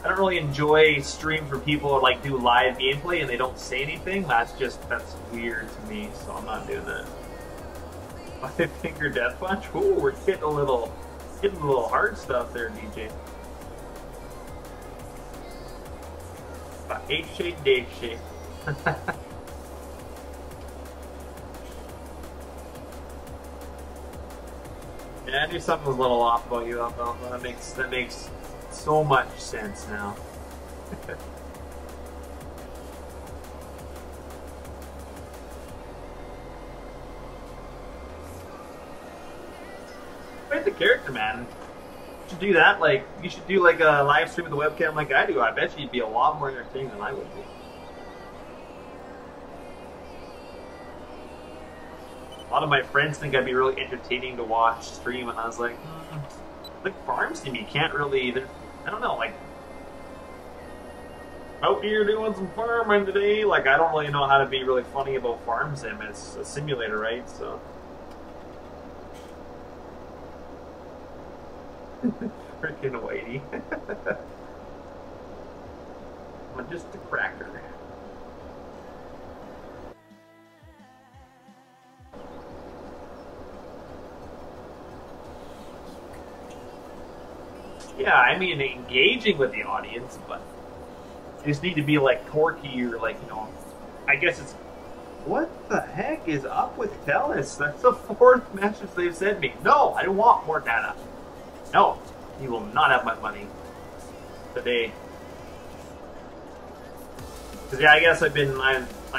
really enjoy streams where people like do live gameplay and they don't say anything. That's weird to me, so I'm not doing that. 5-finger death punch. Ooh, we're getting a little hard stuff there, DJ. H-shade, Dave-shade. Yeah, I knew something was a little off about you, Alpha. That makes so much sense now. Write the character, man. You should do that. Like, you should do like a live stream with a webcam like I do. I bet you'd be a lot more entertaining than I would be. A lot of my friends think I'd be really entertaining to watch stream, and I was like, like farm sim, you can't really. I don't know, like out here doing some farming today. Like, I don't really know how to be really funny about farm sim. It's a simulator, right? So. Freaking Whitey. I'm just a cracker. Yeah, I mean, engaging with the audience, but you just need to be like quirky or like, you know, I guess it's, what the heck is up with Telus? That's the 4th message they've sent me. No, I don't want more data. No, you will not have my money today. Because yeah, I guess I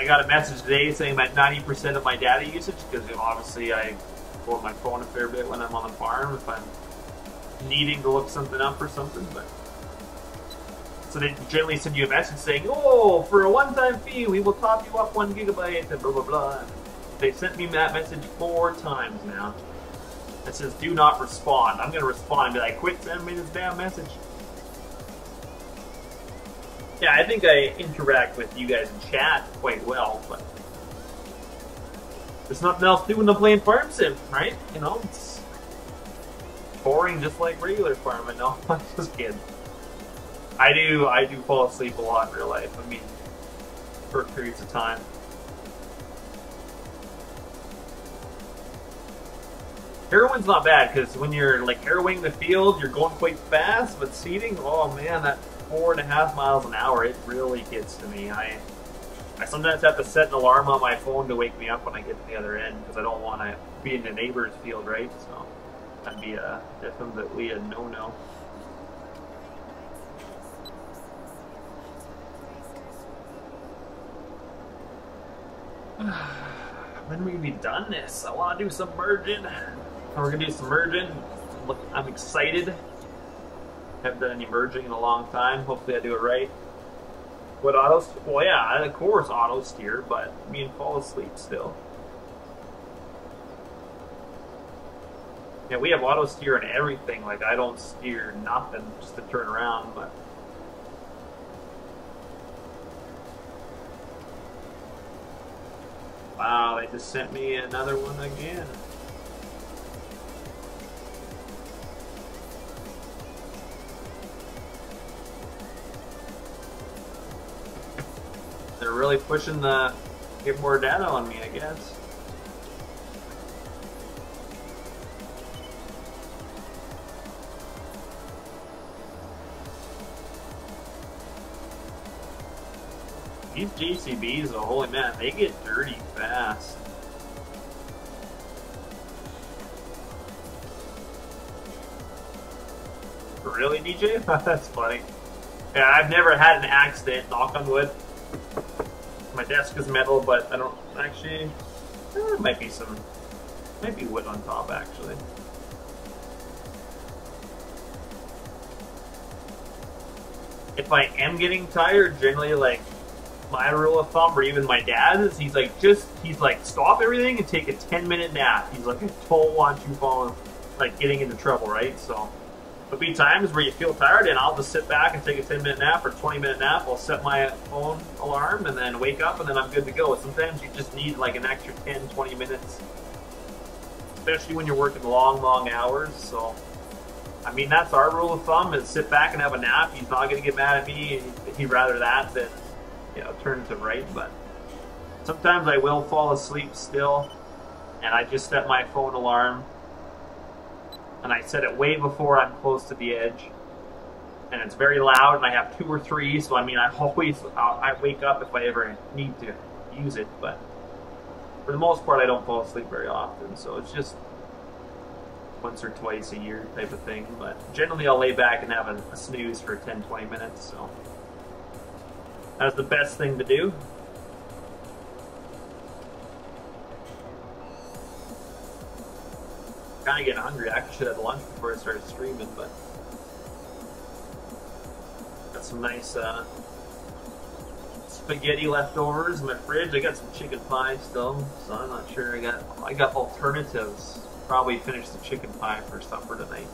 got a message today saying that 90% of my data usage, because, you know, obviously I go on my phone a fair bit when I'm on the farm if I'm needing to look something up or something, but so they generally send you a message saying, oh, for a one-time fee we will top you up 1 gigabyte and blah blah blah. And they sent me that message 4 times now. It says do not respond. I'm gonna respond and be like, quit sending me this damn message. Yeah, I think I interact with you guys in chat quite well, but there's nothing else to do when I'm playing farm sim, right? You know, it's boring just like regular farming. No, I'm just kidding. I do fall asleep a lot in real life. I mean, for periods of time. Heroin's not bad, because when you're like harrowing the field, you're going quite fast, but seeding, oh man, that 4.5 miles an hour, it really gets to me. I sometimes have to set an alarm on my phone to wake me up when I get to the other end, because I don't want to be in the neighbor's field, right? So that'd be definitely a no-no. When are we gonna be done this? I want to do some merging. We're gonna do some merging. Look, I'm excited. Haven't done any merging in a long time. Hopefully I do it right. What auto? Well, yeah, of course auto steer, but me and fall asleep still. Yeah, we have auto steer and everything. Like, I don't steer nothing just to turn around, but. Wow, they just sent me another one again. They're really pushing the get more data on me, I guess. These JCBs, oh, holy man, they get dirty fast. Really, DJ? That's funny. Yeah, I've never had an accident, knock on wood. My desk is metal, but I don't actually. There might be wood on top actually. If I am getting tired, generally, like, my rule of thumb, or even my dad's, he's like, stop everything and take a 10-minute nap. He's like, I don't want you falling, like, getting into trouble, right? So There'll be times where you feel tired and I'll just sit back and take a 10-minute nap or 20-minute nap. I'll set my phone alarm and then wake up and then I'm good to go. Sometimes you just need like an extra 10, 20 minutes, especially when you're working long, long hours. So, I mean, that's our rule of thumb, is sit back and have a nap. He's not going to get mad at me. He'd rather that than, you know, turn to right. But sometimes I will fall asleep still, and I just set my phone alarm. And I set it way before I'm close to the edge, and it's very loud, and I have 2 or 3, so I mean, I wake up if I ever need to use it, but for the most part I don't fall asleep very often, so it's just once or twice a year type of thing. But generally I'll lay back and have a snooze for 10-20 minutes, so that's the best thing to do. Kind of getting hungry. I actually should have lunch before I started streaming, but got some nice spaghetti leftovers in my fridge. I got some chicken pie still, so I'm not sure. I got alternatives. Probably finish the chicken pie for supper tonight.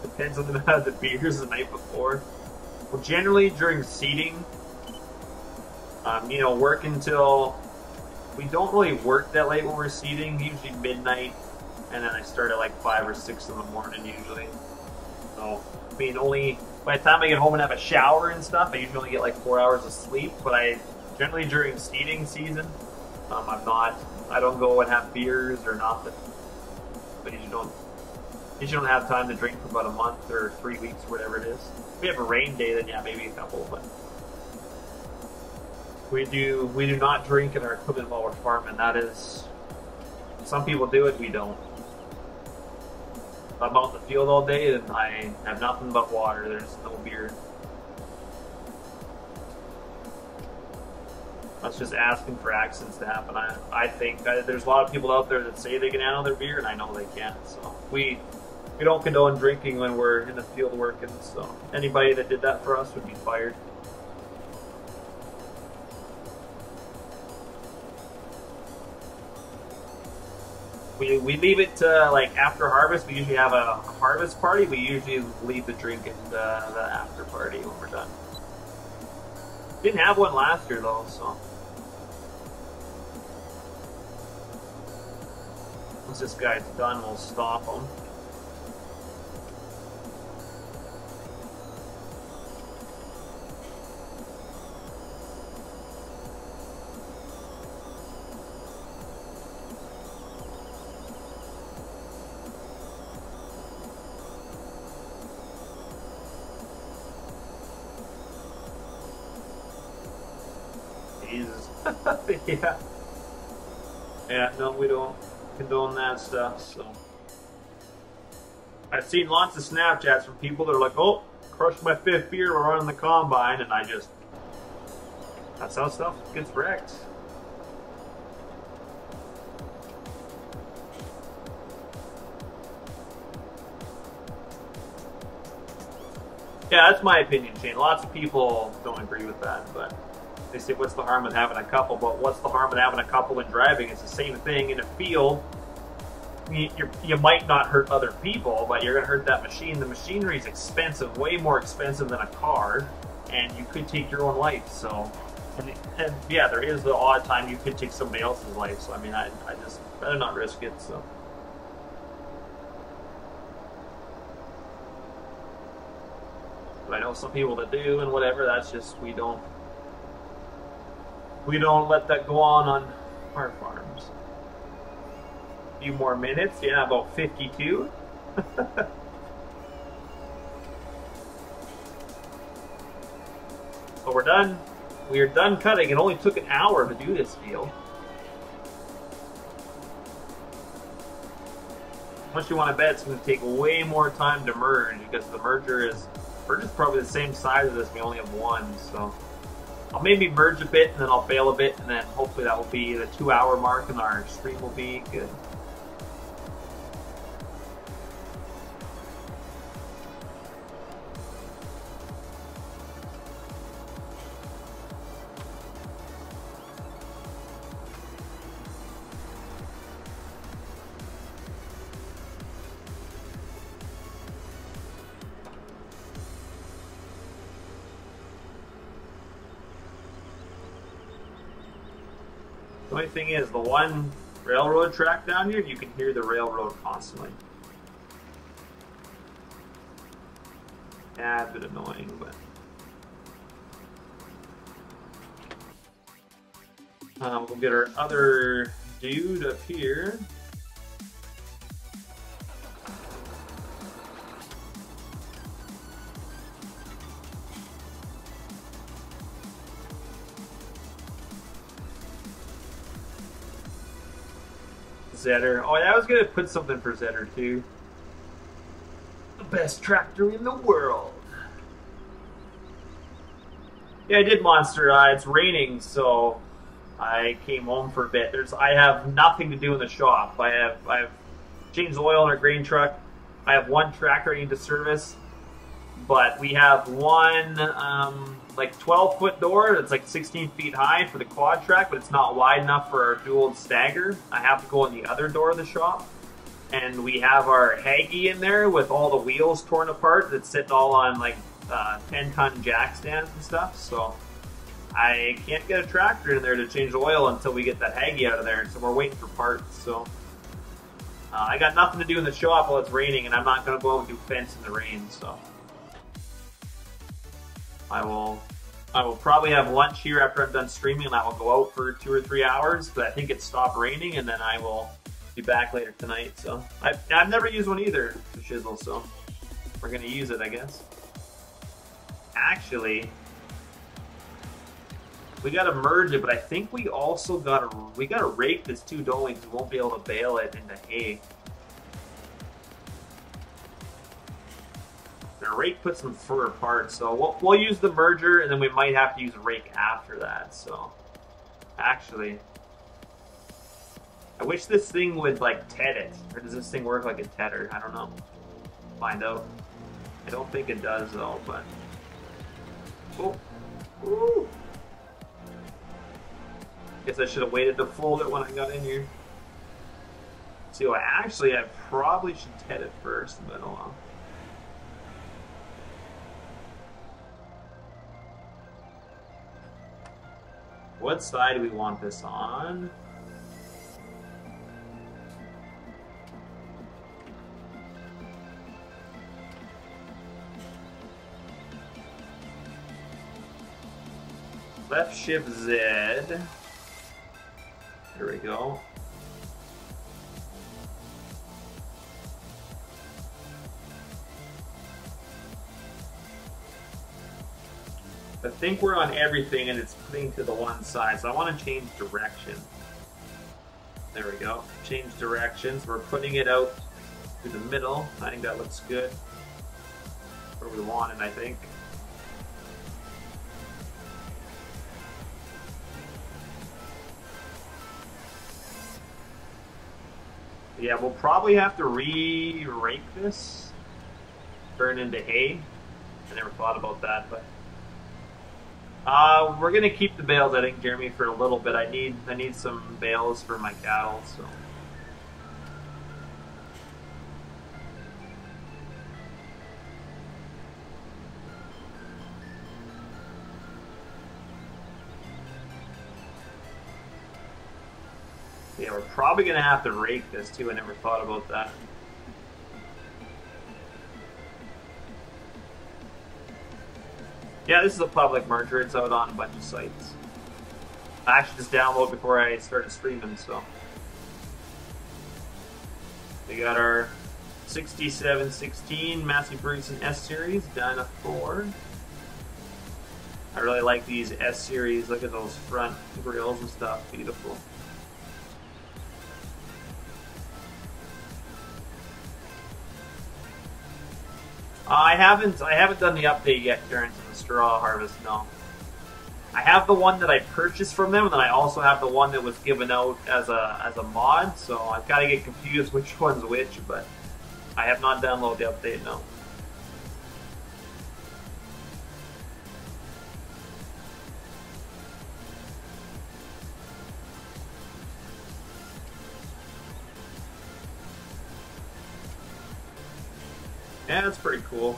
Depends on the amount of the beers the night before. Well, generally during seating, you know, work until, we don't really work that late when we're seating, usually midnight, and then I start at like 5 or 6 in the morning usually. So, I mean, only, by the time I get home and have a shower and stuff, I usually only get like 4 hours of sleep, but I, generally during seating season, I don't go and have beers or nothing. But you don't have time to drink for about a month or 3 weeks, whatever it is. If we have a rain day, then yeah, maybe a couple, but we do not drink in our equipment while we're farming. That is, some people do it, we don't. If I'm out in the field all day, then I have nothing but water. There's no beer. That's just asking for accidents to happen. I think there's a lot of people out there that say they can handle their beer, and I know they can't. So we don't condone drinking when we're in the field working, so anybody that did that for us would be fired. We leave it to, like, after harvest. We usually have a harvest party. We usually leave the drinking to the after party when we're done. Didn't have one last year though, so once this guy's done, we'll stop him. Jesus. Yeah, no, we don't condone that stuff, so. I've seen lots of Snapchats from people that are like, oh, crushed my 5th beer, we're running the combine, and that's how stuff gets wrecked. Yeah, that's my opinion, Shane. Lots of people don't agree with that, but they say, what's the harm with having a couple? But what's the harm with having a couple and driving? It's the same thing in a field. You might not hurt other people, but you're going to hurt that machine. The machinery is expensive, way more expensive than a car, and you could take your own life. So, and yeah, there is the odd time you could take somebody else's life. So, I mean, I just rather not risk it. So. But I know some people that do, and whatever. That's just, we don't let that go on our farms. A few more minutes, yeah, about 52. But we're done. We are done cutting. It only took an hour to do this field. Unless you want to bet it's going to take way more time to merge, because the merger is probably the same size as this. We only have one, so I'll maybe merge a bit and then I'll bail a bit, and then hopefully that will be the 2-hour mark and our stream will be good. The only thing is, the one railroad track down here, you can hear the railroad constantly. Yeah, a bit annoying, but... we'll get our other dude up here. Zetter. Oh, yeah, I was gonna put something for Zetter too. The best tractor in the world. Yeah, I did Monster. It's raining, so I came home for a bit. I have nothing to do in the shop. I have changed the oil in our grain truck. I have one tractor I need to service, but we have one like 12-foot door that's like 16 feet high for the quad track, but it's not wide enough for our dual stagger. I have to go in the other door of the shop. And we have our Haggy in there with all the wheels torn apart that's sitting all on like 10-ton jack stands and stuff. So I can't get a tractor in there to change the oil until we get that Haggy out of there. So we're waiting for parts. So I got nothing to do in the shop while it's raining, and I'm not going to go out and do fence in the rain. So I will probably have lunch here after I'm done streaming, and I will go out for 2 or 3 hours, but I think it stopped raining, and then I will be back later tonight. So I've never used one either, the chisel, so we're gonna use it, I guess. Actually, we gotta merge it, but I think we also gotta rake this too, don't we? We won't be able to bale it into hay. The rake puts some fur apart, so we'll use the merger, and then we might have to use a rake after that. So actually, I wish this thing would like TED it, or does this thing work like a tedder? I don't know. Find out. I don't think it does though, but oh, ooh. Guess I should have waited to fold it when I got in here. So I probably should TED it first, but oh well. What side do we want this on? Left shift Z. There we go. I think we're on everything and it's putting to the one side, so I want to change direction. There we go. Change directions. We're putting it out to the middle. I think that looks good. Where we want it, I think. Yeah, we'll probably have to re-rake this, turn into hay. I never thought about that, but we're gonna keep the bales, I think, Jeremy, for a little bit. I need some bales for my cattle, so. Yeah, we're probably gonna have to rake this too. I never thought about that. Yeah, this is a public merger. It's out on a bunch of sites. I actually just downloaded before I started streaming, so. We got our 6716 Massey Ferguson S Series, Dyna 4. I really like these S Series. Look at those front grills and stuff. Beautiful. I haven't done the update yet, Karen, to the straw harvest. No, I have the one that I purchased from them, and then I also have the one that was given out as a mod. So I've got to get confused which one's which, but I have not downloaded the update. No. Yeah, that's pretty cool.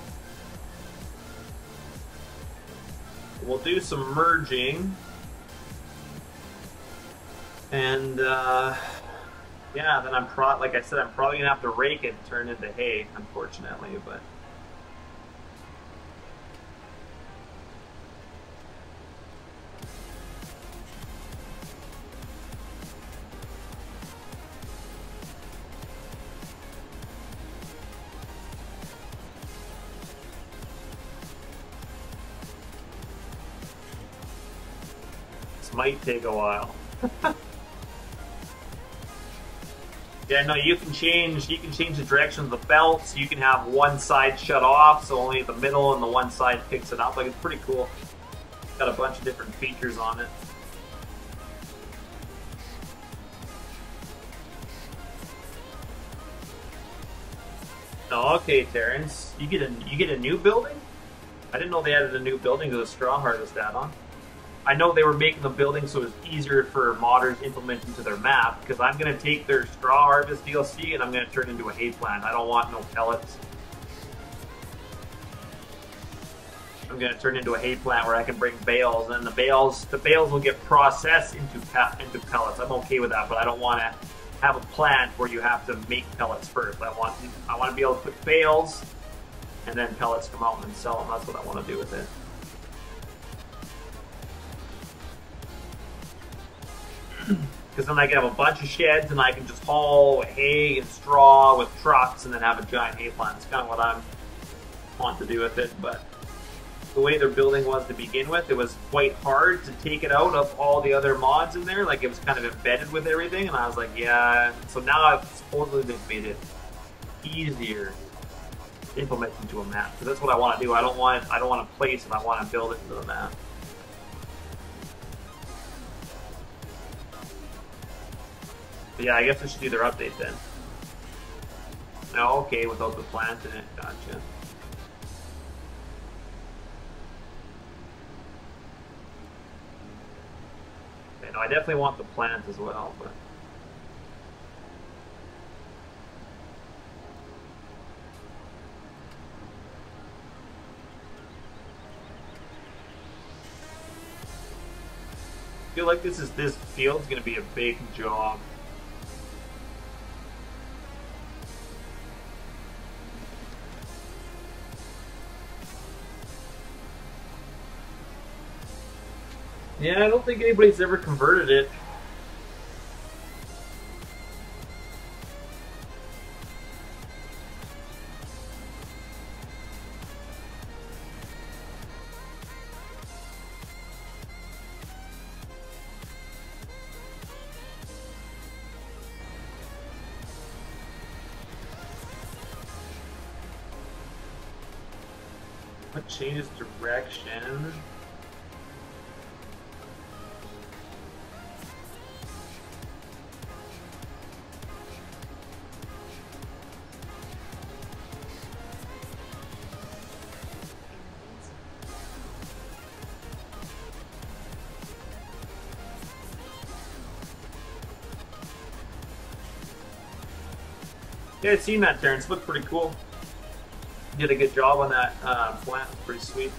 We'll do some merging. And yeah, then like I said, I'm probably gonna have to rake it and turn into hay, unfortunately, but. This might take a while. Yeah, no, you can change the direction of the belts. You can have one side shut off, so only the middle and the one side picks it up. Like, it's pretty cool. Got a bunch of different features on it. Oh, okay, Terrence. You get a new building? I didn't know they added a new building to the straw harvest add-on. I know they were making the building so it's easier for modders to implement into their map, because I'm going to take their straw harvest DLC and I'm going to turn it into a hay plant. I don't want no pellets. I'm going to turn it into a hay plant where I can bring bales, and the bales will get processed into pellets. I'm okay with that, but I don't want to have a plant where you have to make pellets first. I want to be able to put bales, and then pellets come out and sell them. That's what I want to do with it. Because then I can have a bunch of sheds and I can just haul hay and straw with trucks and then have a giant hay plant. It's kind of what I want to do with it. But the way their building was to begin with, it was quite hard to take it out of all the other mods in there. Like, it was kind of embedded with everything, and I was like, yeah. So now supposedly they've made it easier to implement into a map, because that's what I want to do. I don't want to place it. I want to build it into the map. But yeah, I guess I should do their update then. Oh, okay, without the plant in it. Gotcha. Okay, no, I definitely want the plant as well, but. I feel like this field's gonna be a big job. Yeah, I don't think anybody's ever converted it. What changes direction? Yeah, I've seen that, Terrence. Looked pretty cool. Did a good job on that plant. Pretty sweet.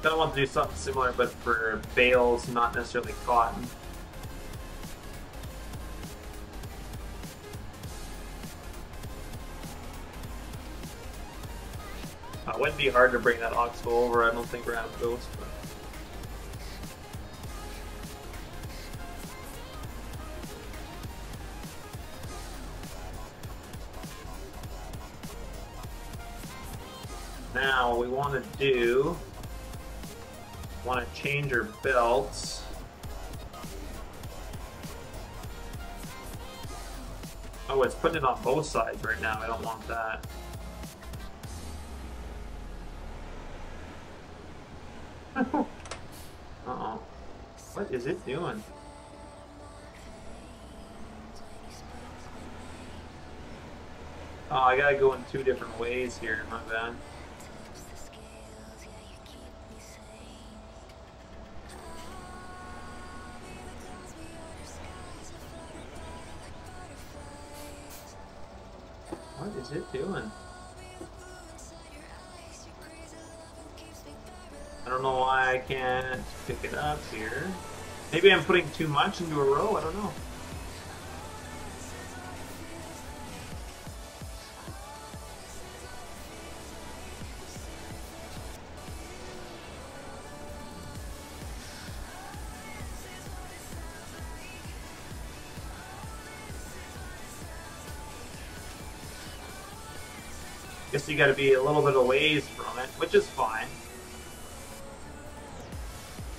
Kind of want to do something similar, but for bales, not necessarily cotton. It wouldn't be hard to bring that oxbow over. I don't think we're out of ghost, but. Now we want to change our belts. Oh, it's putting it on both sides right now. I don't want that. Uh-oh. What is it doing? Oh, I gotta go in two different ways here. My bad. What is it doing? I don't know why I can't pick it up here. Maybe I'm putting too much into a row, I don't know. Guess you gotta be a little bit away from it, which is fine.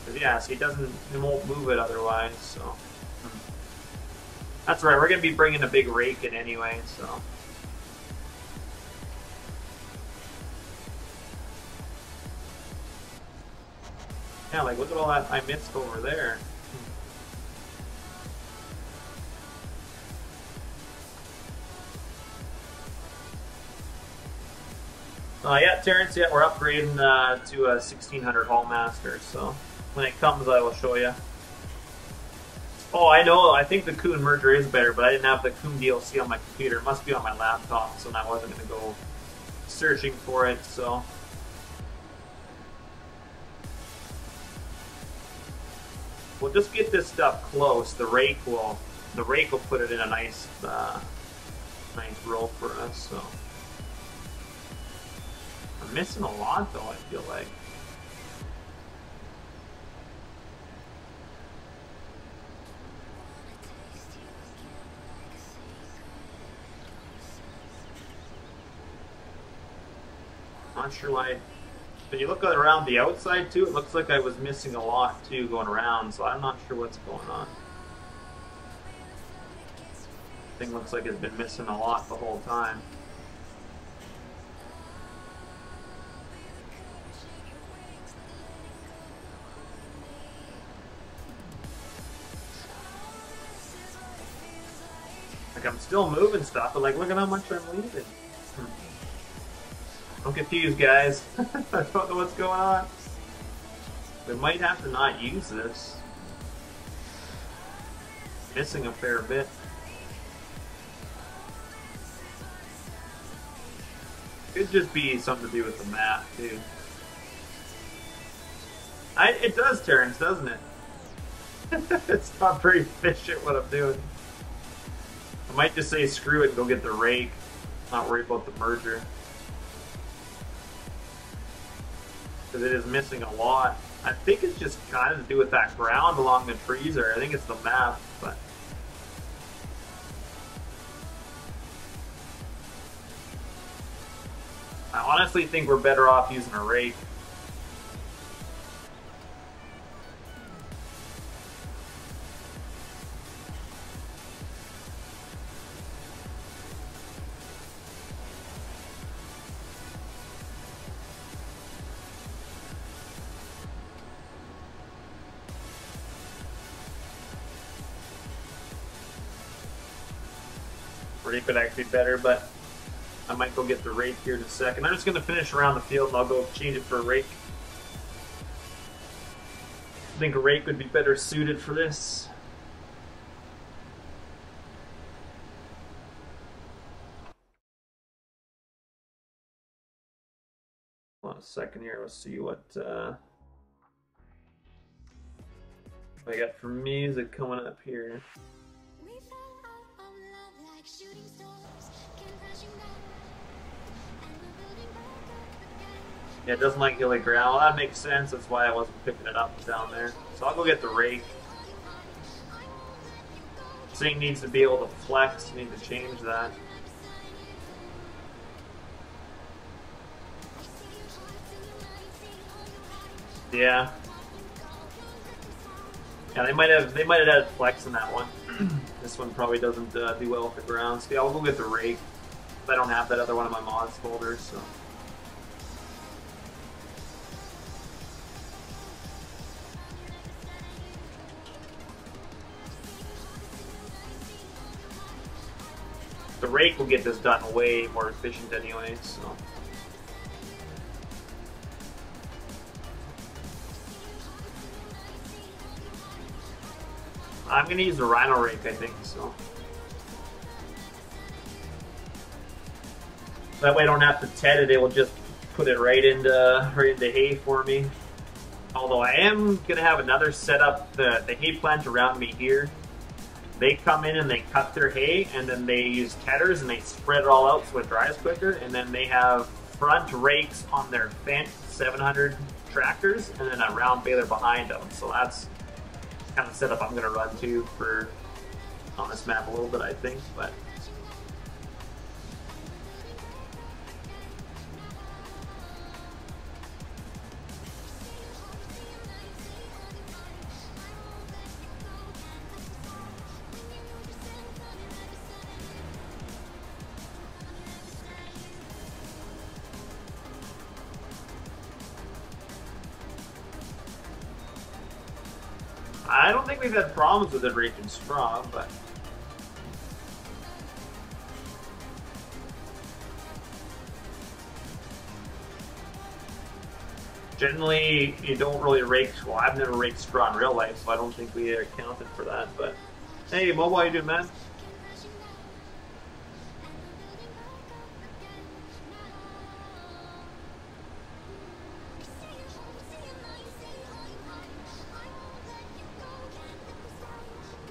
Cause yeah, see, it won't move it otherwise, so. That's right, we're gonna be bringing a big rake in anyway, so. Yeah, like look at all that I missed over there. Yeah, Terrence, yeah, we're upgrading to a 1600 Hallmaster, so when it comes I will show you. Oh, I know, I think the Coon merger is better, but I didn't have the Coon DLC on my computer. It must be on my laptop, so I wasn't going to go searching for it, so. We'll just get this stuff close. The rake will put it in a nice roll for us, so. I'm missing a lot though, I feel like. Not sure why. But you look around the outside too, it looks like I was missing a lot too going around, so I'm not sure what's going on. Thing looks like it's been missing a lot the whole time. Like I'm still moving stuff, but like look at how much I'm leaving. I'm confused, guys. I don't know what's going on. We might have to not use this. Missing a fair bit. Could just be something to do with the map, too. It does, Terrence, doesn't it? It's not very efficient what I'm doing. I might just say screw it and go get the rake. Not worry about the merger. Because it is missing a lot. I think it's just kind of to do with that ground along the trees there. I think it's the map, but. I honestly think we're better off using a rake. Rake would actually be better, but I might go get the rake here in a second. I'm just going to finish around the field and I'll go change it for a rake. I think a rake would be better suited for this. Hold on a second here, let's see what I got for music coming up here. Yeah, it doesn't like hilly ground. Well, that makes sense. That's why I wasn't picking it up down there. So I'll go get the rake. This thing needs to be able to flex. You need to change that. Yeah. Yeah, they might have added flex in that one. This one probably doesn't do well with the ground. So yeah, I'll go get the rake. I don't have that other one in my mods folder, so. The rake will get this done way more efficient anyway, so. I'm gonna use the rhino rake, I think, so. That way I don't have to ted it, it will just put it right into hay for me. Although I am going to have another setup, the hay plant around me here. They come in and they cut their hay, and then they use tedders and they spread it all out so it dries quicker. And then they have front rakes on their Fendt 700 tractors, and then a round baler behind them. So that's kind of setup I'm going to run to for on this map a little bit, I think. But I don't think we've had problems with it raking straw, but generally you don't really rake. Well, I've never raked straw in real life, so I don't think we are accounted for that. But hey, Mobile, how you doing, man?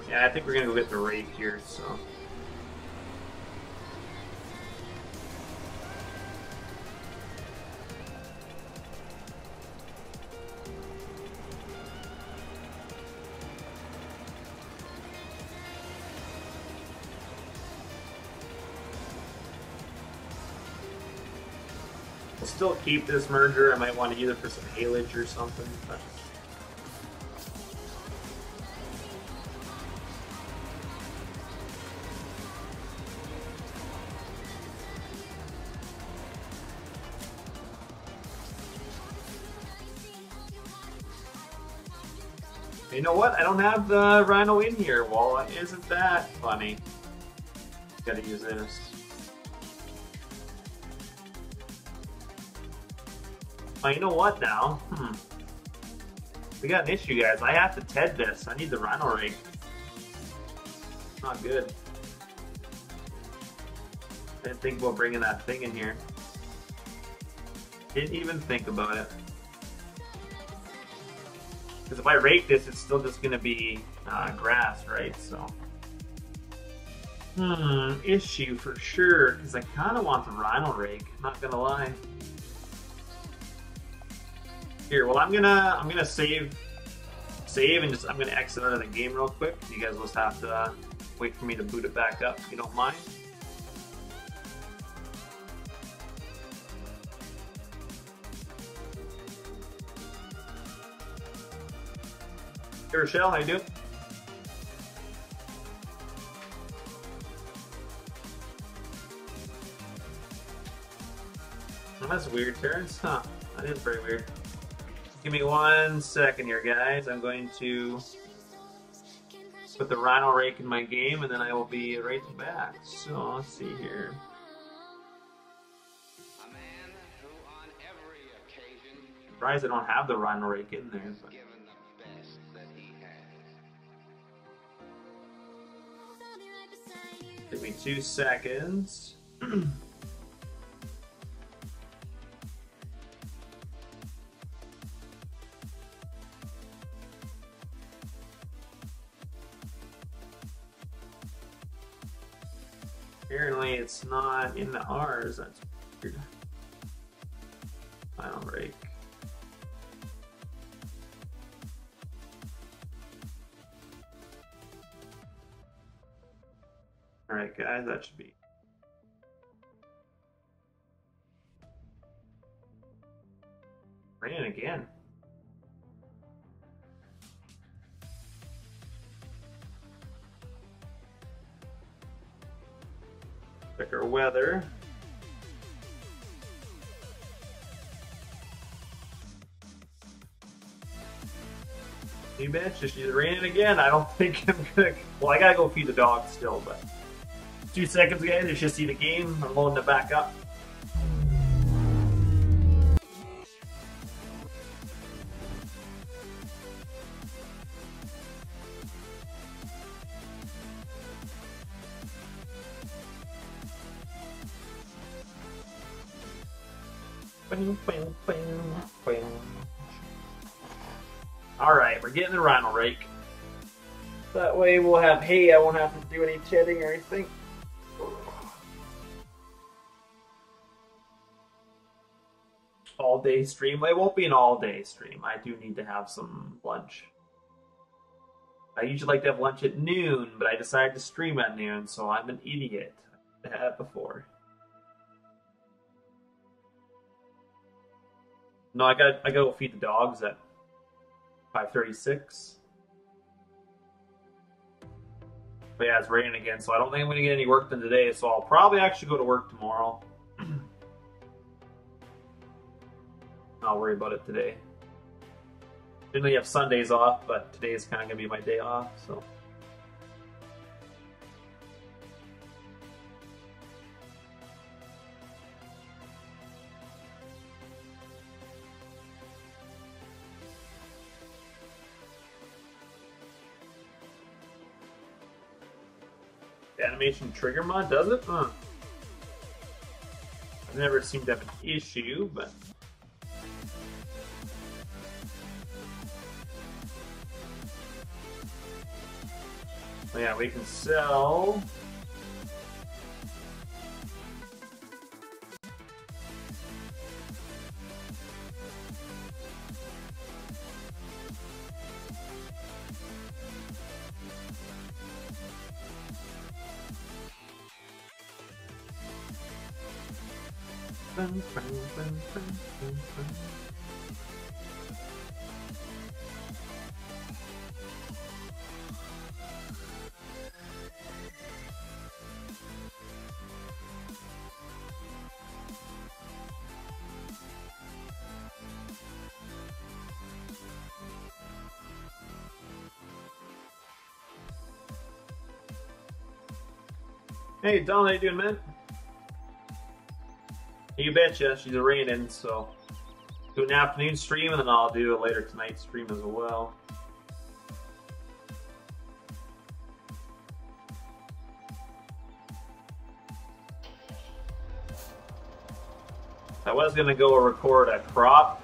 Yeah, I think we're gonna go get the rake here, so. We'll still keep this merger. I might want to use it for some haylage or something, but. You know what? I don't have the Rhino in here. Well, isn't that funny? Gotta use this. Oh, you know what now? We got an issue, guys. I have to TED this. I need the Rhino rake. Not good. Didn't think about bringing that thing in here. Didn't even think about it. Because if I rake this, it's still just going to be grass, right? So, issue for sure. Because I kind of want the Rhino rake. Not gonna lie. Here, well, I'm gonna save, and just I'm gonna exit out of the game real quick. You guys will just have to wait for me to boot it back up if you don't mind. Hey Rochelle, how you doing? Oh, that's weird, Terrence. Huh, that is very weird. Give me 1 second here, guys. I'm going to put the Rhino rake in my game, and then I will be right back. So, let's see here. Surprised I don't have the Rhino rake in there. But. Give me 2 seconds. Apparently it's not in the R's, that's weird. Final rake. Alright guys, that should be. Raining again. Check our weather. You bitch, it's raining again. I don't think I'm gonna. Well, I gotta go feed the dog still, but 2 seconds, guys. You should see the game. I'm loading it back up. Alright, we're getting the rhino rake. That way we'll have hay, I won't have to do any shedding or anything. All day stream? It won't be an all day stream. I do need to have some lunch. I usually like to have lunch at noon, but I decided to stream at noon, so I'm an idiot. I've had it before. No, I gotta go feed the dogs at 5:36. But yeah, it's raining again, so I don't think I'm gonna get any work done today, so I'll probably actually go to work tomorrow. I'll worry about it today. Generally have Sundays off, but today is kind of gonna be my day off, so. The animation trigger mod does it? Huh. I've never seemed to have an issue, but. Yeah, we can sell. Hey, Don, how you doing, man? You betcha, she's a rain-in, so do an afternoon stream, and then I'll do a later tonight stream as well. I was gonna go record a crop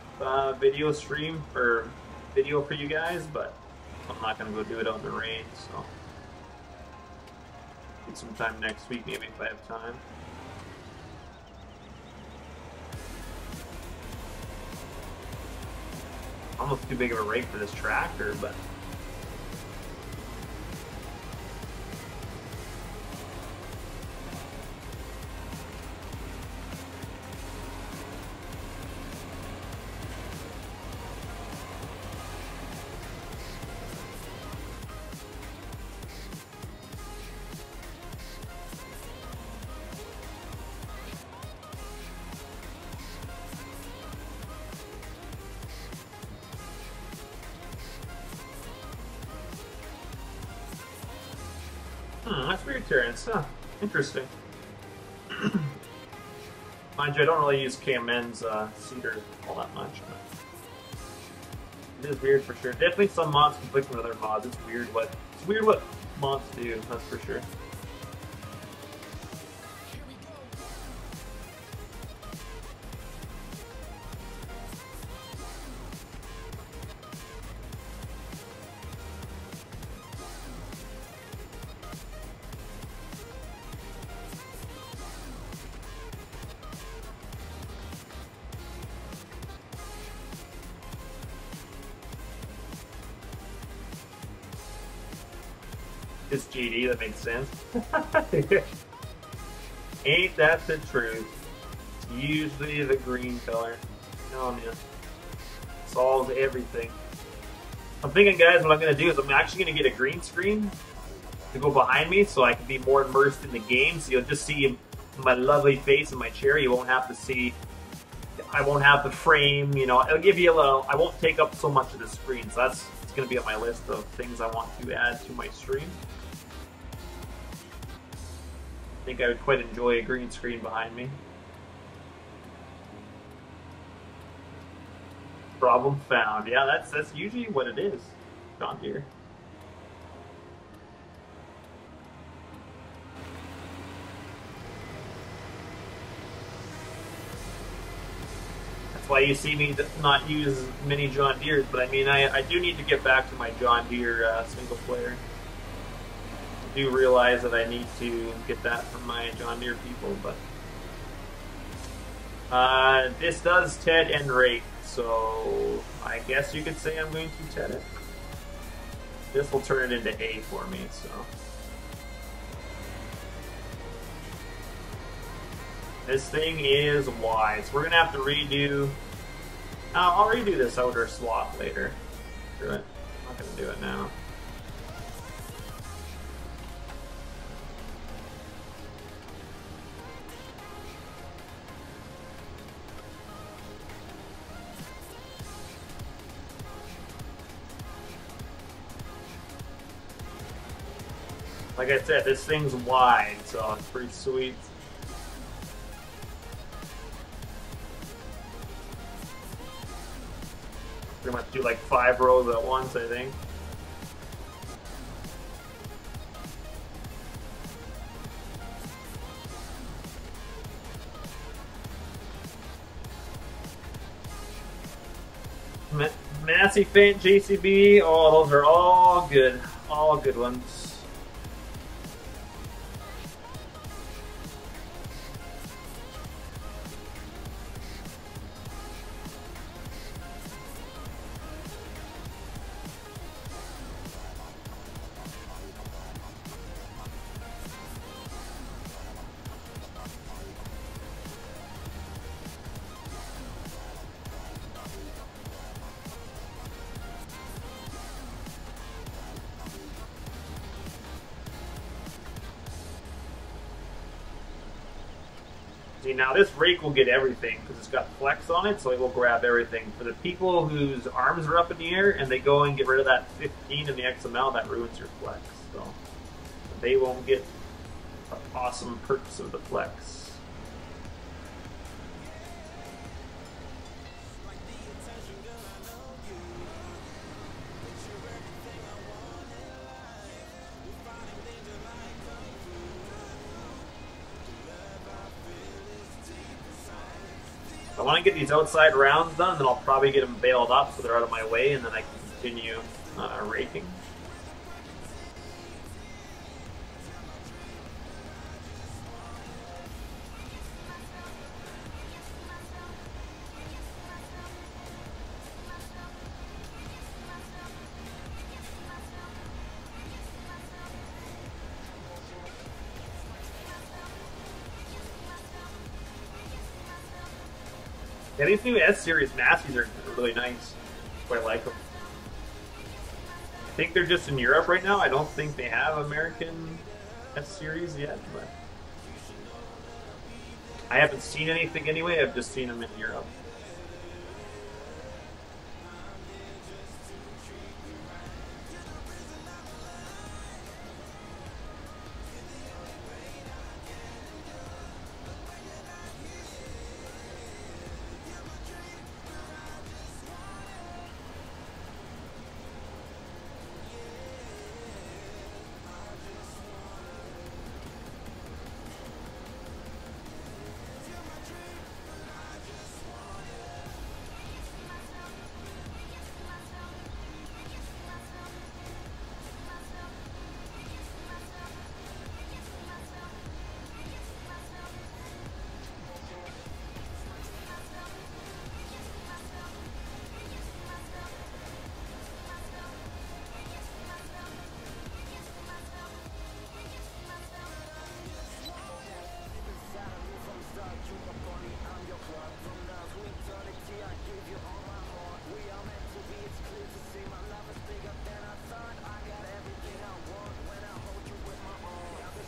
video stream for video for you guys, but I'm not gonna go do it out in the rain, so. Sometime next week, maybe, if I have time. Almost too big of a rake for this tractor, but. That's weird, Terrence. Huh. Interesting. Mind you, I don't really use KMN's cedar all that much, but it is weird for sure. Definitely some mods conflict with other mods. It's weird what mods do, that's for sure. It's GD, that makes sense. Ain't that the truth? It's usually the green color. Oh man. Solves everything. I'm thinking, guys, what I'm going to do is I'm actually going to get a green screen to go behind me so I can be more immersed in the game. So you'll just see my lovely face in my chair. You won't have to see, I won't have the frame, you know. It'll give you a little, I won't take up so much of the screen. So it's going to be on my list of things I want to add to my stream. I think I would quite enjoy a green screen behind me. Problem found. Yeah, that's usually what it is down here. That's why you see me not use many John Deeres, but I mean, I do need to get back to my John Deere single player. I do realize that I need to get that from my John Deere people, but this does TED and rake, so I guess you could say I'm going to TED it. This will turn it into A for me, so. This thing is wide, so we're gonna have to redo. I'll redo this outer slot later. Screw it. I'm not gonna do it now. Like I said, this thing's wide, so it's pretty sweet. Pretty much do like 5 rows at once, I think. Massey Faint JCB, oh, those are all good ones. See, now this rake will get everything because it's got flex on it, so it will grab everything. For the people whose arms are up in the air and they go and get rid of that 15 in the XML, that ruins your flex. So they won't get the awesome perks of the flex. I want to get these outside rounds done, and then I'll probably get them bailed up so they're out of my way, and then I can continue raking. Yeah, these new S-Series Massies are really nice. Quite like them. I think they're just in Europe right now. I don't think they have American S-Series yet, but I haven't seen anything anyway. I've just seen them in Europe.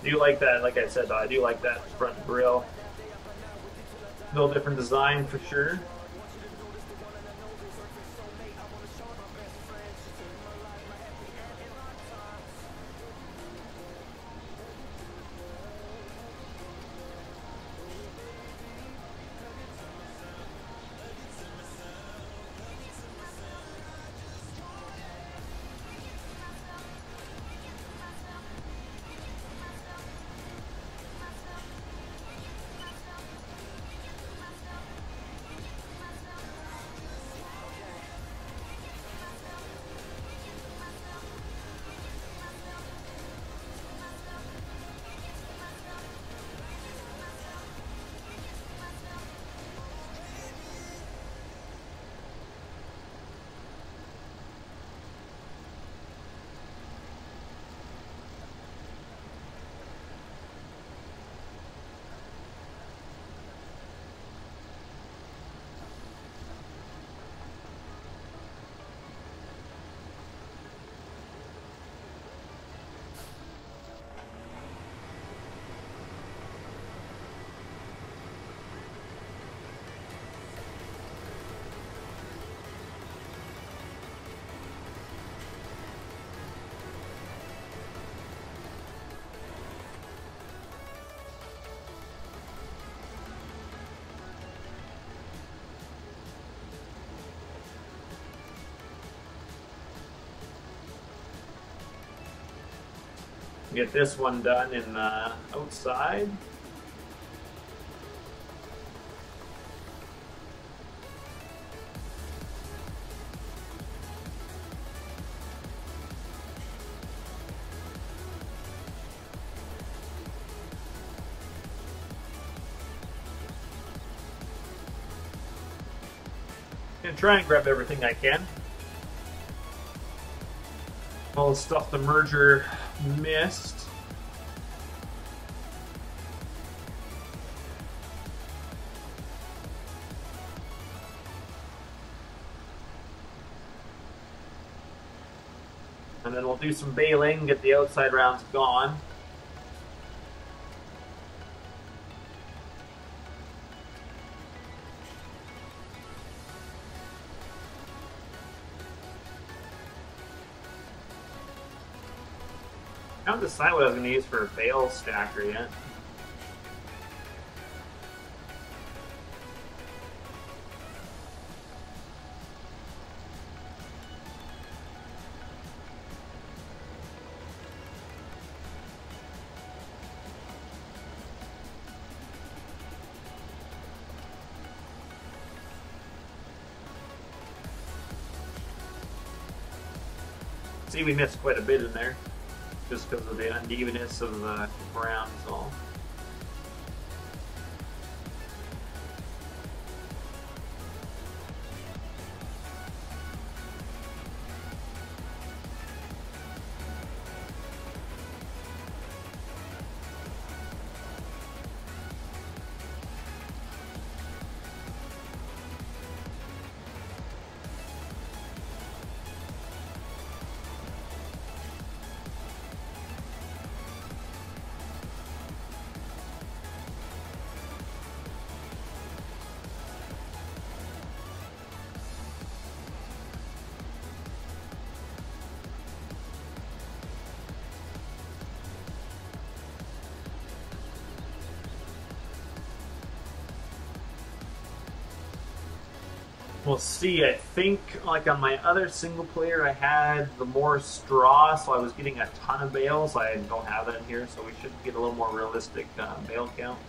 I do like that, like I said, though, I do like that front grille. A little different design for sure. Get this one done in outside. Gonna try and grab everything I can. All the stuff the merger missed. And then we'll do some baling, get the outside rounds gone. I haven't decided what I was going to use for a bale stacker yet. See, we missed quite a bit in there, just because of the unevenness of the ground is all. We'll see. I think, like on my other single player, I had the more straw, so I was getting a ton of bales. I don't have that in here, so we should get a little more realistic bale counts.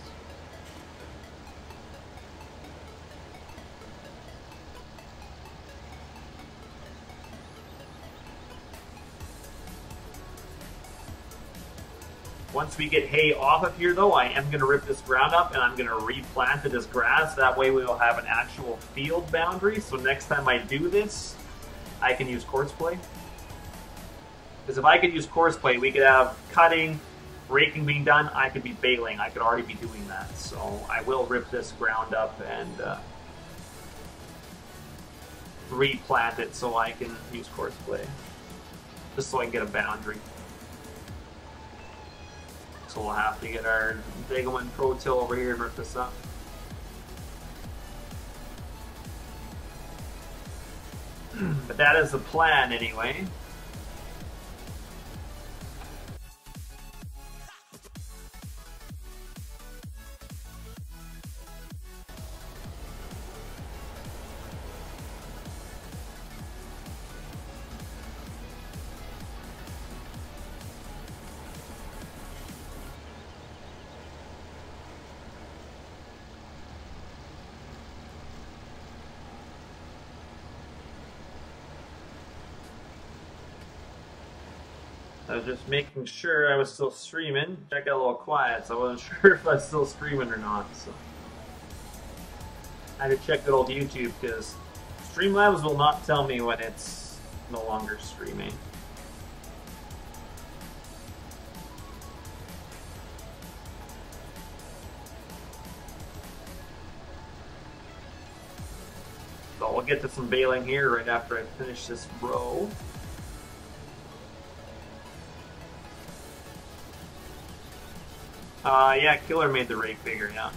Once we get hay off of here, though, I am going to rip this ground up and I'm going to replant it as grass. That way we will have an actual field boundary. So next time I do this, I can use coarse play. Because if I could use coarse play, we could have cutting, raking being done. I could be baling. I could already be doing that. So I will rip this ground up and replant it so I can use coarse play. Just so I can get a boundary. So we'll have to get our Dagoman Pro Till over here and rip this up. But that is the plan anyway. I was just making sure I was still streaming. I got a little quiet, so I wasn't sure if I was still streaming or not. So I had to check good old YouTube, because Streamlabs will not tell me when it's no longer streaming. So we'll get to some baling here right after I finish this row. Yeah, Killer made the rake bigger, yeah.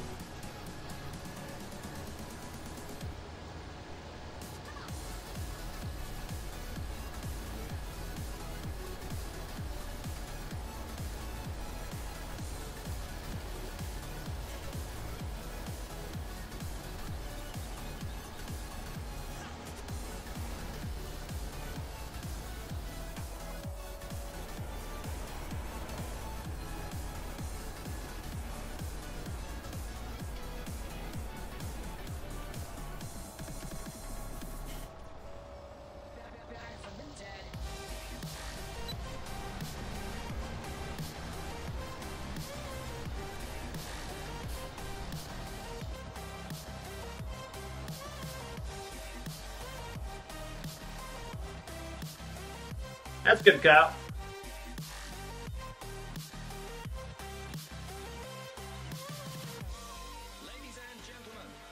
That's good, Kyle.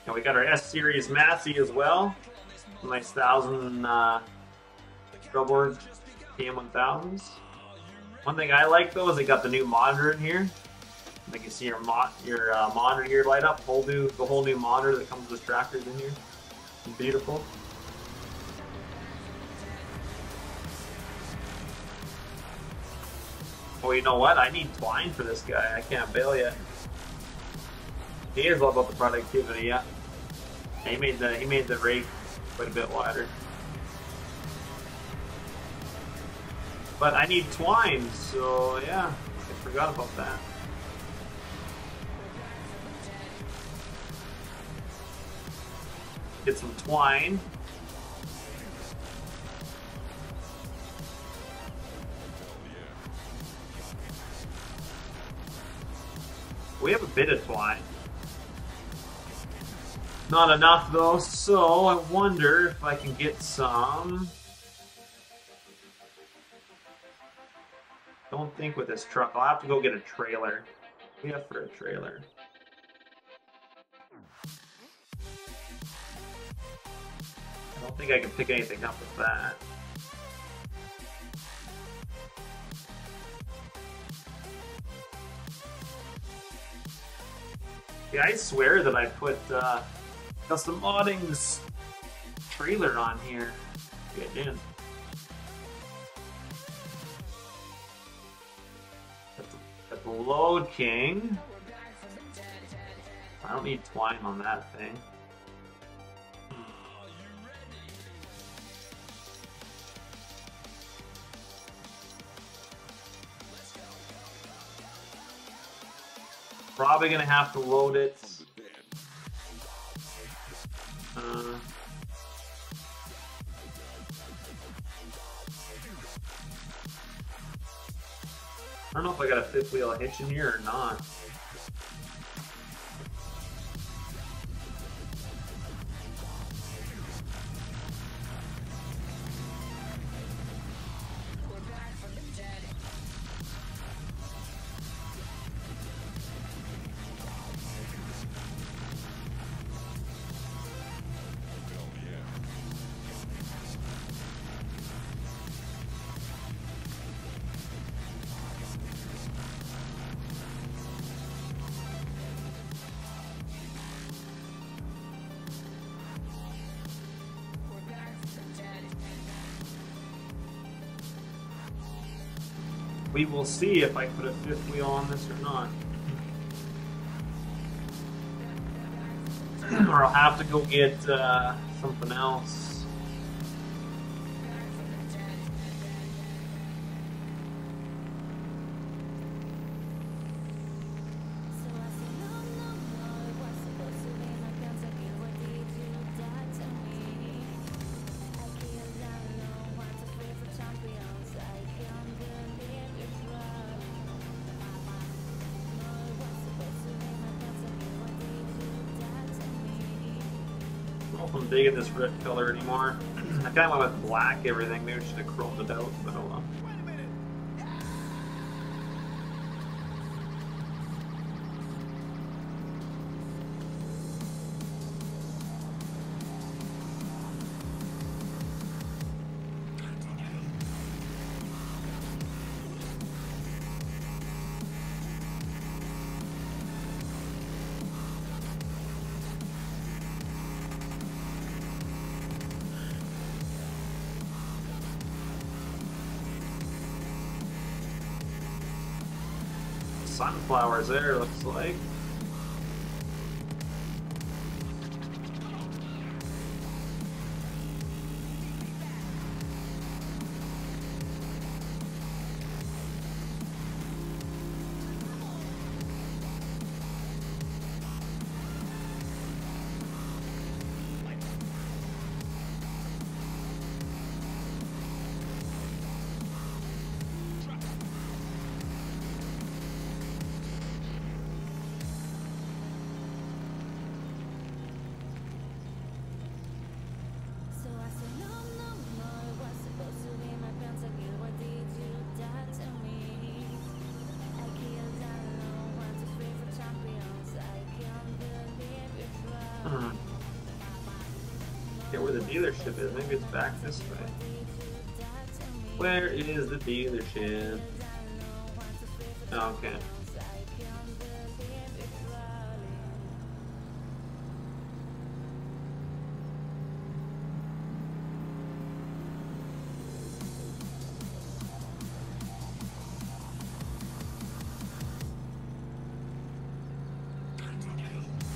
And we got our S Series Massey as well. Nice 1000 Scrubboard KM1000s. One thing I like though is they got the new monitor in here. You can see your monitor here light up. The whole new monitor that comes with this tractor is in here. It's beautiful. Oh, you know what? I need twine for this guy. I can't bail yet. He is all about the productivity, yeah. He made the rake quite a bit wider. But I need twine, so yeah, I forgot about that. Get some twine. We have a bit of twine. Not enough though, so I wonder if I can get some. Don't think with this truck. I'll have to go get a trailer. What do we have for a trailer? I don't think I can pick anything up with that. Yeah, I swear that I put custom modding's trailer on here. Yeah, I did. Got the Load King. I don't need twine on that thing. Probably gonna have to load it. I don't know if I got a fifth wheel hitch in here or not. We will see if I put a fifth wheel on this or not. Or I'll have to go get something else. I'm digging this red color anymore. I kind of went with black everything. Maybe I should have chromed it out, but oh well. Sunflowers there, looks like. dealership is. Maybe it's back this way. Where is the dealership? Oh, okay.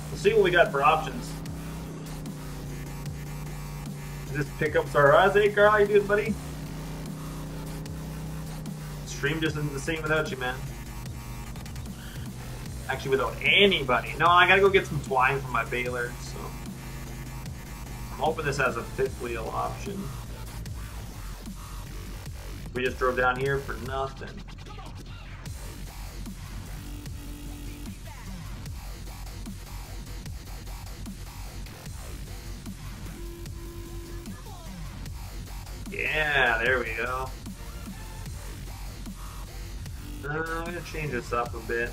Let's see what we got for options. This pickups are us. Hey Carl, how you doing, buddy? Stream just isn't the same without you, man. Actually, without anybody. No, I gotta go get some twine from my baler, so I'm hoping this has a fifth wheel option. We just drove down here for nothing. Yeah, there we go. I'm gonna change this up a bit.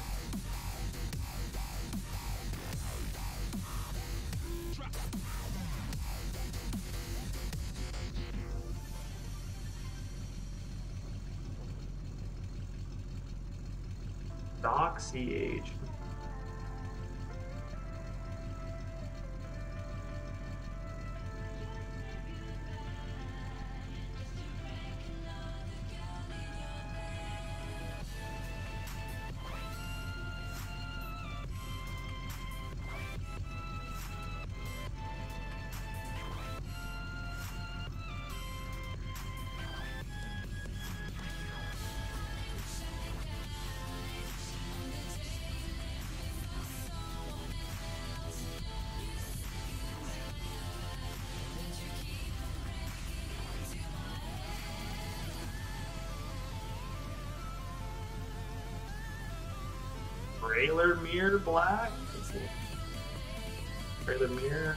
Doc CH. Trailer mirror black? Trailer mirror.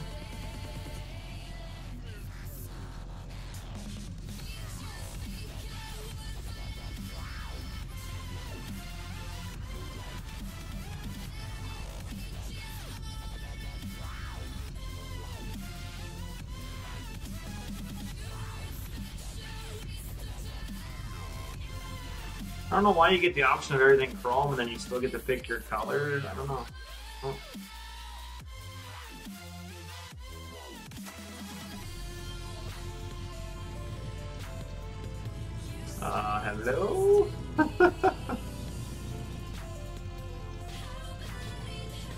I don't know why you get the option of everything chrome and then you still get to pick your color. I don't know. Oh. Hello?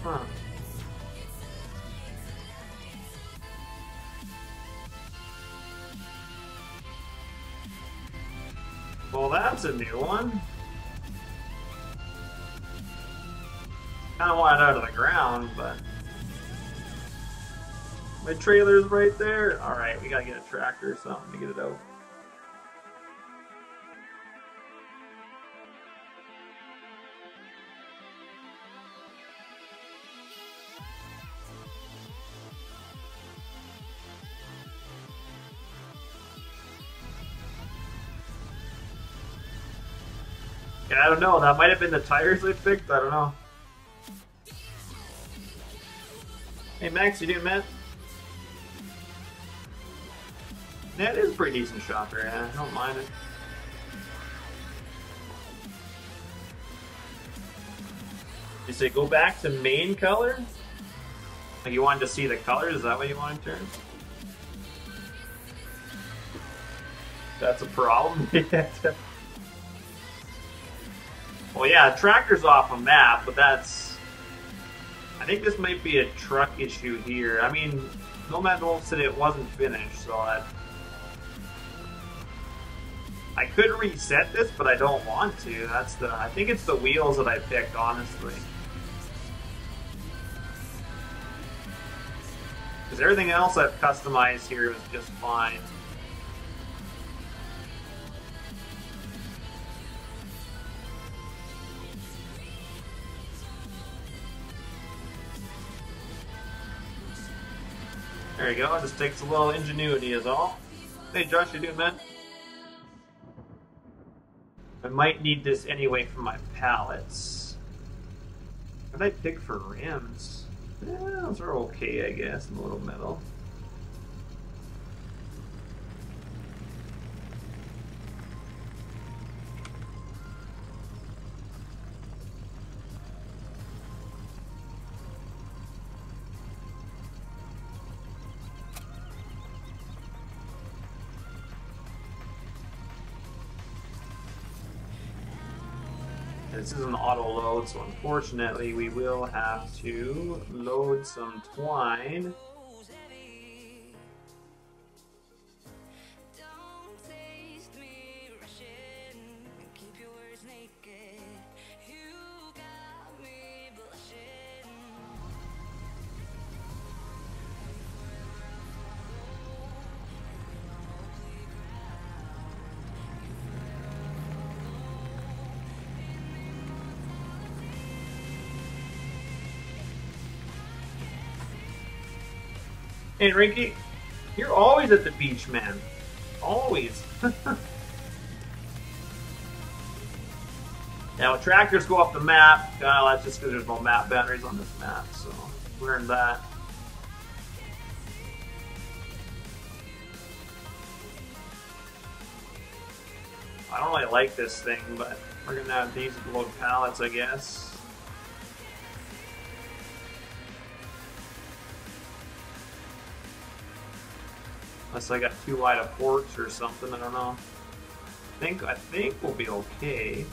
Huh. Well, that's a new one. Kind of want it out of the ground, but my trailer's right there. All right, we gotta get a tractor or something to get it out. Yeah, I don't know. That might have been the tires I picked. I don't know. Hey Max, you doing, man? Yeah, it is a pretty decent shot there. Yeah, I don't mind it. You say go back to main color? Like you wanted to see the colors? Is that what you want to turn? That's a problem. Well, yeah, tractor's off a map, but that's... I think this might be a truck issue here. I mean, Nomad Wolf said it wasn't finished, so I could reset this, but I don't want to. That's the... I think it's the wheels that I picked, honestly. Because everything else I've customized here was just fine. There you go, it just takes a little ingenuity is all. Hey Josh, you doing, man? I might need this anyway for my pallets. What did I pick for rims? Yeah, those are okay, I guess, in a little metal. This is an auto load, so unfortunately we will have to load some twine. Hey, Ricky, you're always at the beach, man. Always. Now, when tractors go off the map, that's just because there's no map boundaries on this map, so learn that. I don't really like this thing, but we're going to have decent load pallets, I guess. Unless I got too wide of forks or something, I don't know. I think we'll be okay.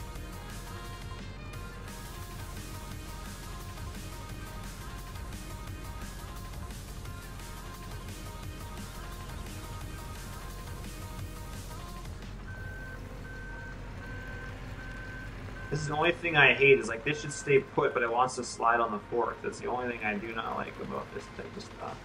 This is the only thing I hate, is like this should stay put, but it wants to slide on the fork. That's the only thing I do not like about this type of stuff.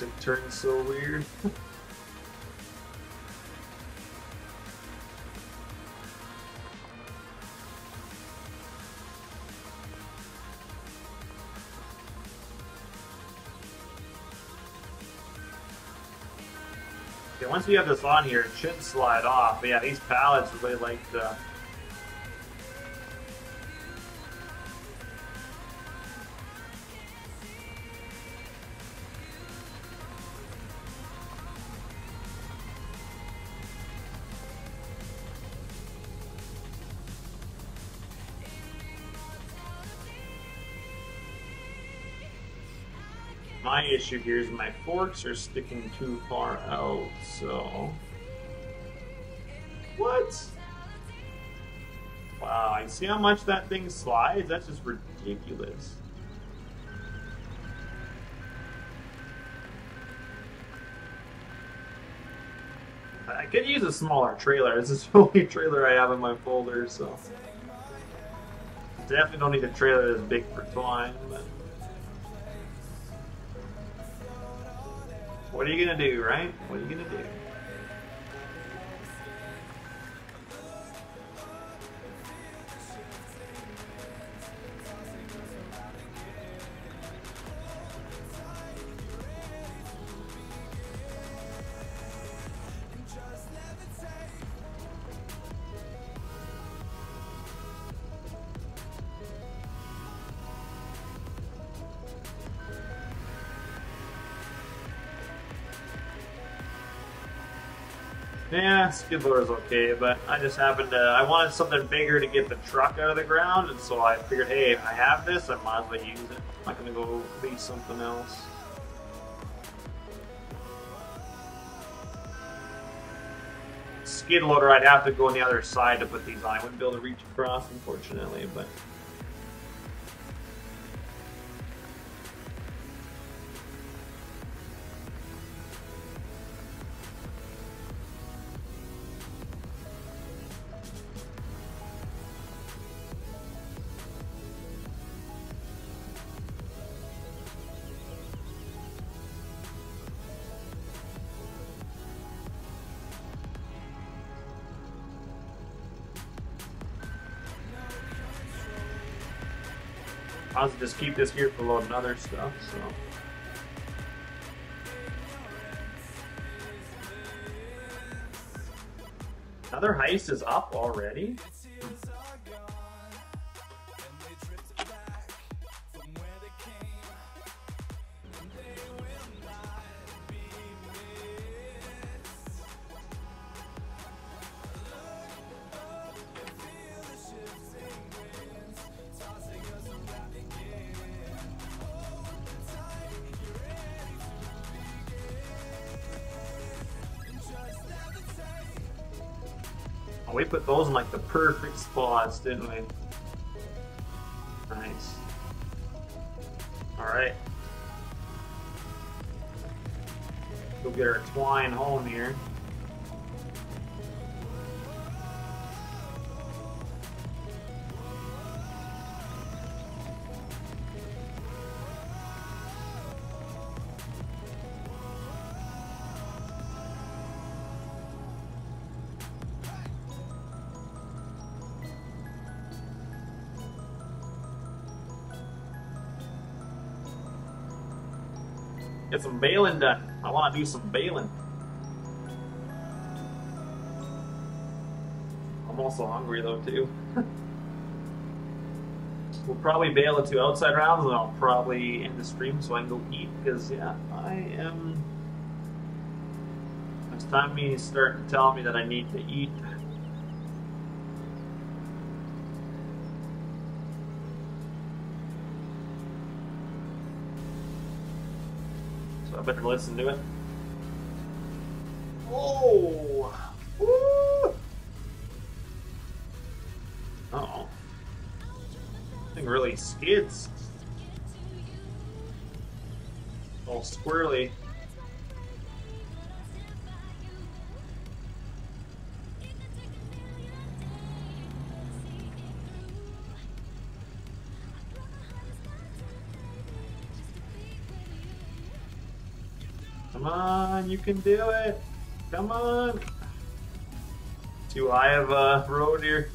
It turns so weird. Okay, once we have this on here, it should slide off. But yeah, these pallets really like the... My issue here is my forks are sticking too far out, so... What? Wow, you see how much that thing slides? That's just ridiculous. I could use a smaller trailer. This is the only trailer I have in my folder, so... Definitely don't need a trailer this big for twine, but... What are you gonna do, right? What are you gonna do? Yeah, skid loader's okay, but I just happened to, I wanted something bigger to get the truck out of the ground, and so I figured, hey, if I have this, I might as well use it. I'm not going to go lease something else. Skid loader, I'd have to go on the other side to put these on. I wouldn't be able to reach across, unfortunately, but... I'll just keep this here for loading other stuff. So. Another heist is up already? We put those in like the perfect spots, didn't we? Nice. Alright. Go get our twine home here. Get some baling done. I want to do some baling. I'm also hungry though too. We'll probably bail the 2 outside rounds and I'll probably end the stream so I can go eat because yeah, I am. It's time for me to start to tell me that I need to eat. I better listen to it. Oh! Woo! Uh-oh. Thing really skids. All squirrely. Come on, you can do it. Come on. Too high of a road here.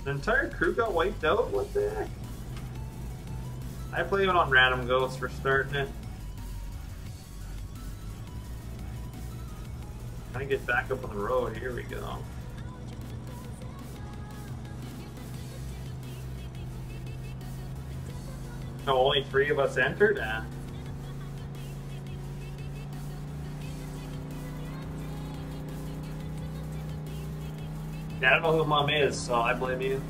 The entire crew got wiped out? What the heck? I play it on random ghosts for starting it. Trying to get back up on the road. Here we go. Oh, only 3 of us entered? Yeah, I don't know who Mom is, so I blame you.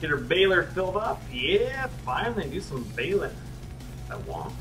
Get her baler filled up. Yeah, finally do some baling. I want.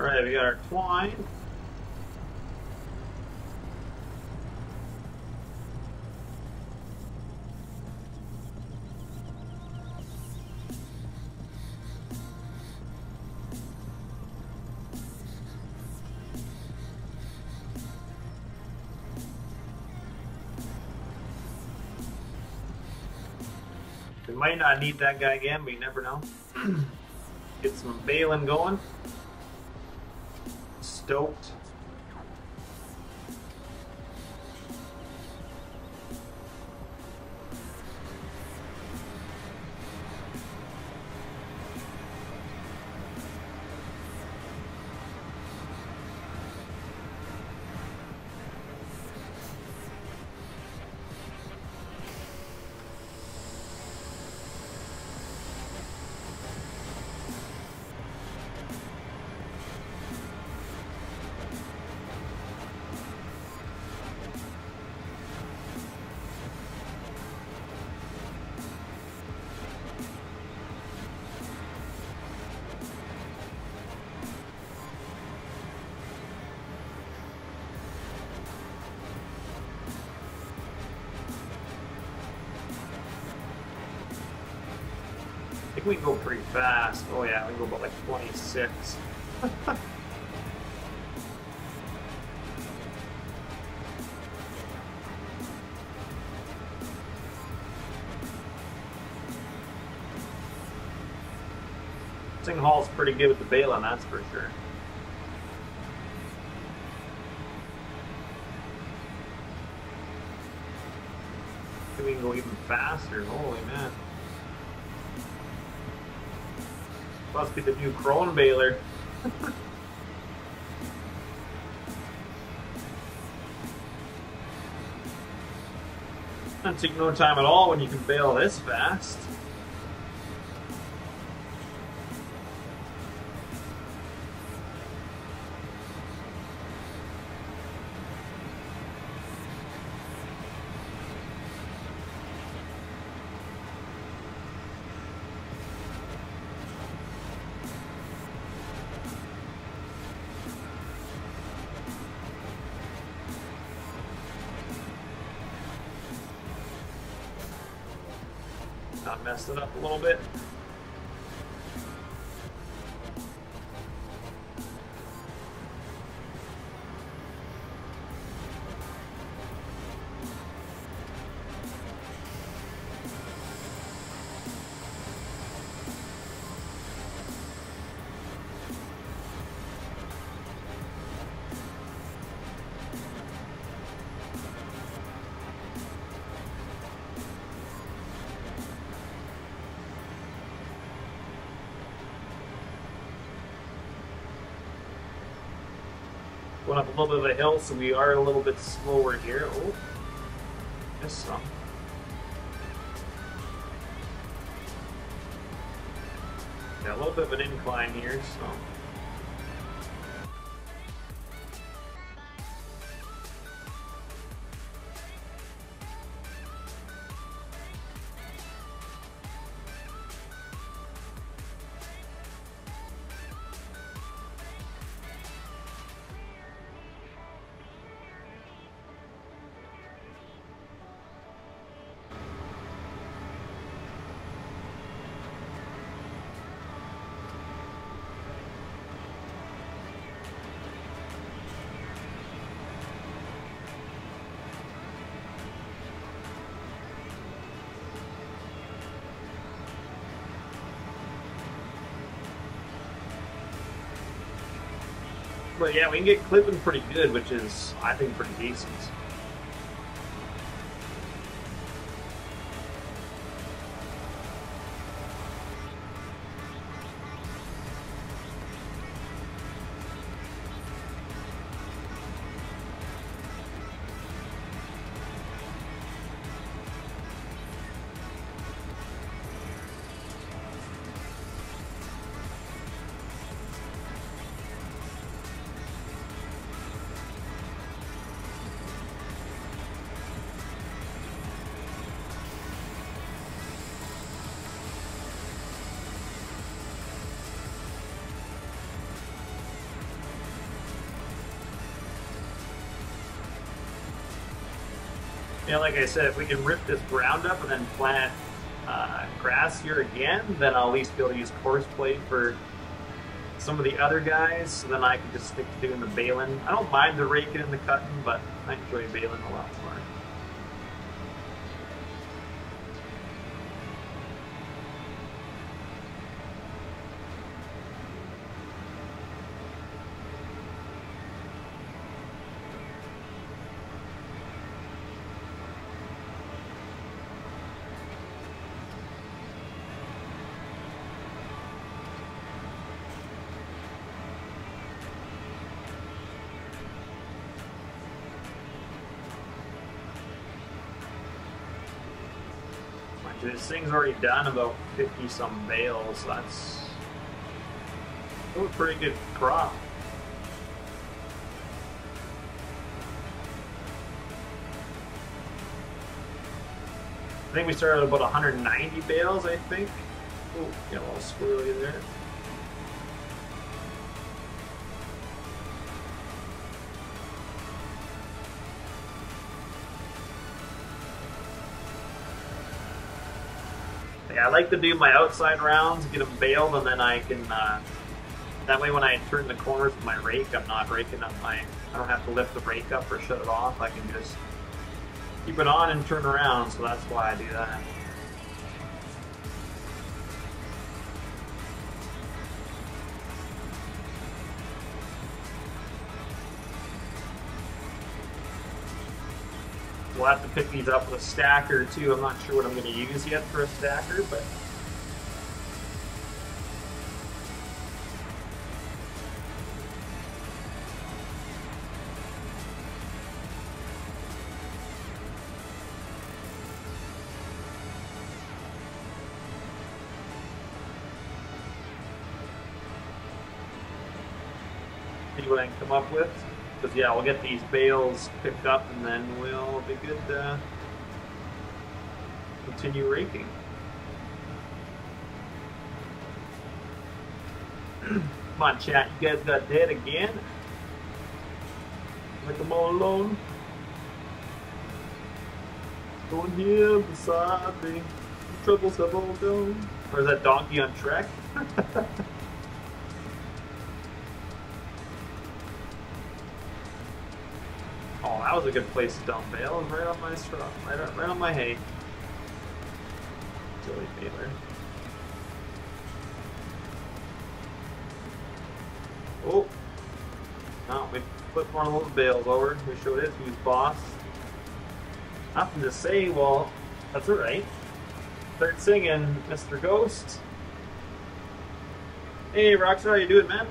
Alright, we got our twine. We might not need that guy again, but you never know. Get some baling going. Stoked. I think we can go pretty fast. Oh yeah, we can go about like 26. Sing Hall's pretty good with the baling, that's for sure. I think we can go even faster. Holy man. Must be the new Crone baler. Doesn't take no time at all when you can bale this fast. Not messed it up a little bit. Going up a little bit of a hill, so we are a little bit slower here. Oh, missed some. Yeah, a little bit of an incline here, so. But yeah, we can get clipping pretty good, which is, I think, pretty decent. Yeah, like I said, if we can rip this ground up and then plant grass here again, then I'll at least be able to use course plate for some of the other guys, so then I can just stick to doing the baling. I don't mind the raking and the cutting, but I enjoy baling a lot more. This thing's already done about 50 some bales. That's a pretty good crop. I think we started about 190 bales, I think. Oh, got a little squirrely there. Yeah, I like to do my outside rounds, get them baled, and then I can, that way when I turn the corners with my rake, I'm not raking up I don't have to lift the rake up or shut it off. I can just keep it on and turn around, so that's why I do that. We'll have to pick these up with a stacker too. I'm not sure what I'm going to use yet for a stacker, but see what I can come up with. Because yeah, we'll get these bales picked up and then we'll be good to continue raking. Come on, chat, you guys got dead again? Like I'm all alone? Going here beside me, the troubles have all gone. Or is that donkey on Trek? Oh, that was a good place to dump bale. Right on my straw, right on my hay. Silly baler. Oh, no, we flipped one of those bales over. We showed it who's boss. Nothing to say. Well, that's all right. Start singing, Mr. Ghost. Hey, Rockstar, how you doing, man?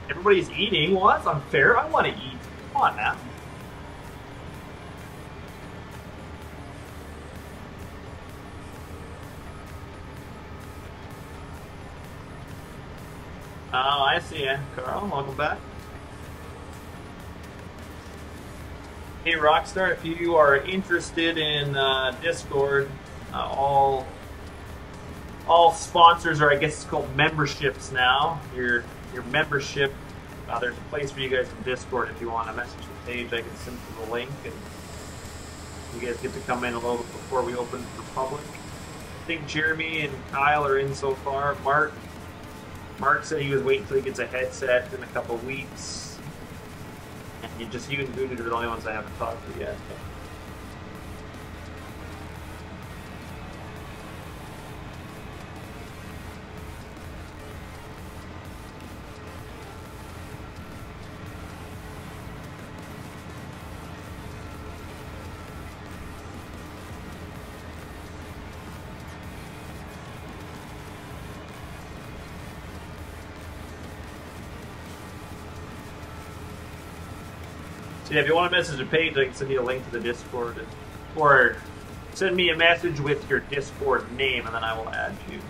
Everybody's eating. Well, that's unfair. I want to eat. Come on now. Oh, I see ya, Carl. Welcome back. Hey, Rockstar, if you are interested in Discord, all sponsors, or I guess it's called memberships now. Your membership. There's a place for you guys in Discord if you want to message the page. I can send you the link, and you guys get to come in a little bit before we open for public. I think Jeremy and Kyle are in so far. Mark said he was waiting until he gets a headset in a couple weeks. And you and Booted are the only ones I haven't talked to yet. Yeah, if you want to message the page, I can send you a link to the Discord, or send me a message with your Discord name, and then I will add you.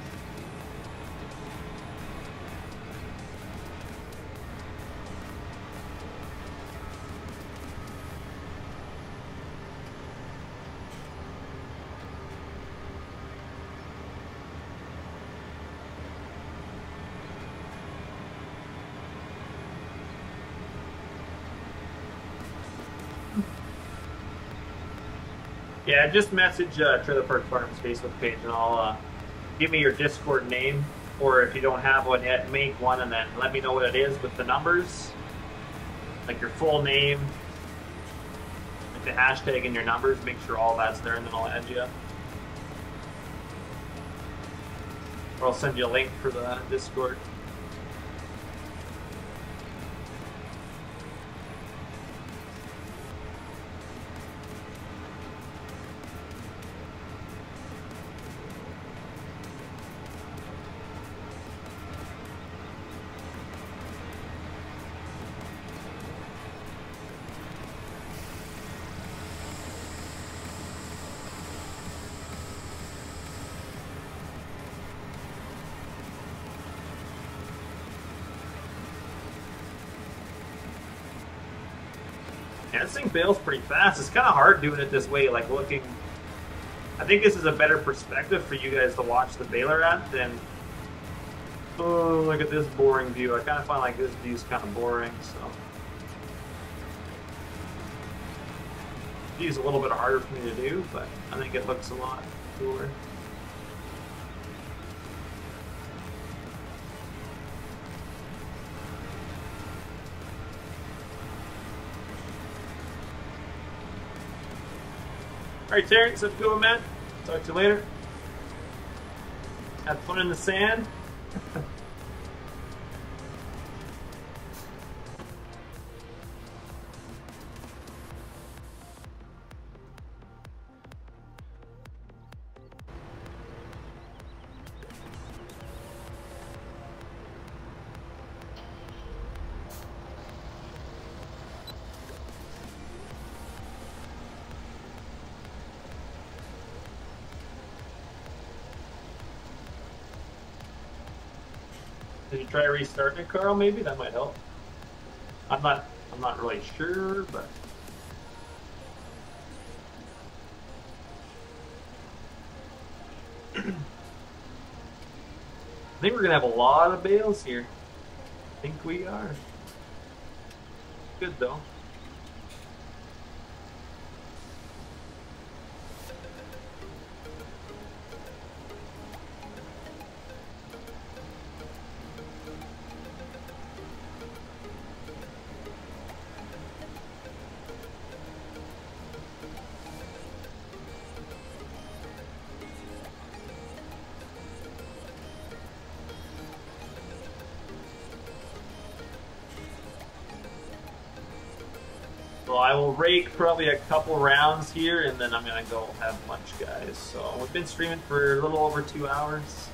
Yeah, just message Trailer Park Farms Facebook page, and I'll give me your Discord name, or if you don't have one yet, make one, and then let me know what it is with the numbers, like your full name, like the hashtag and your numbers. Make sure all that's there, and then I'll add you. Or I'll send you a link for the Discord. Yeah, this thing bales pretty fast. It's kind of hard doing it this way, like looking. I think this is a better perspective for you guys to watch the baler at than. Oh, look at this boring view. I kind of find like this view's kind of boring, so. This view's a little bit harder for me to do, but I think it looks a lot cooler. Alright, Terrence, let's go, man. Talk to you later. Have fun in the sand. Did you try restarting it, Carl? Maybe that might help. I'm not really sure, but I think we're gonna have a lot of bales here. I think we are. Good though. So I will rake probably a couple rounds here, and then I'm gonna go have lunch, guys. So we've been streaming for a little over 2 hours.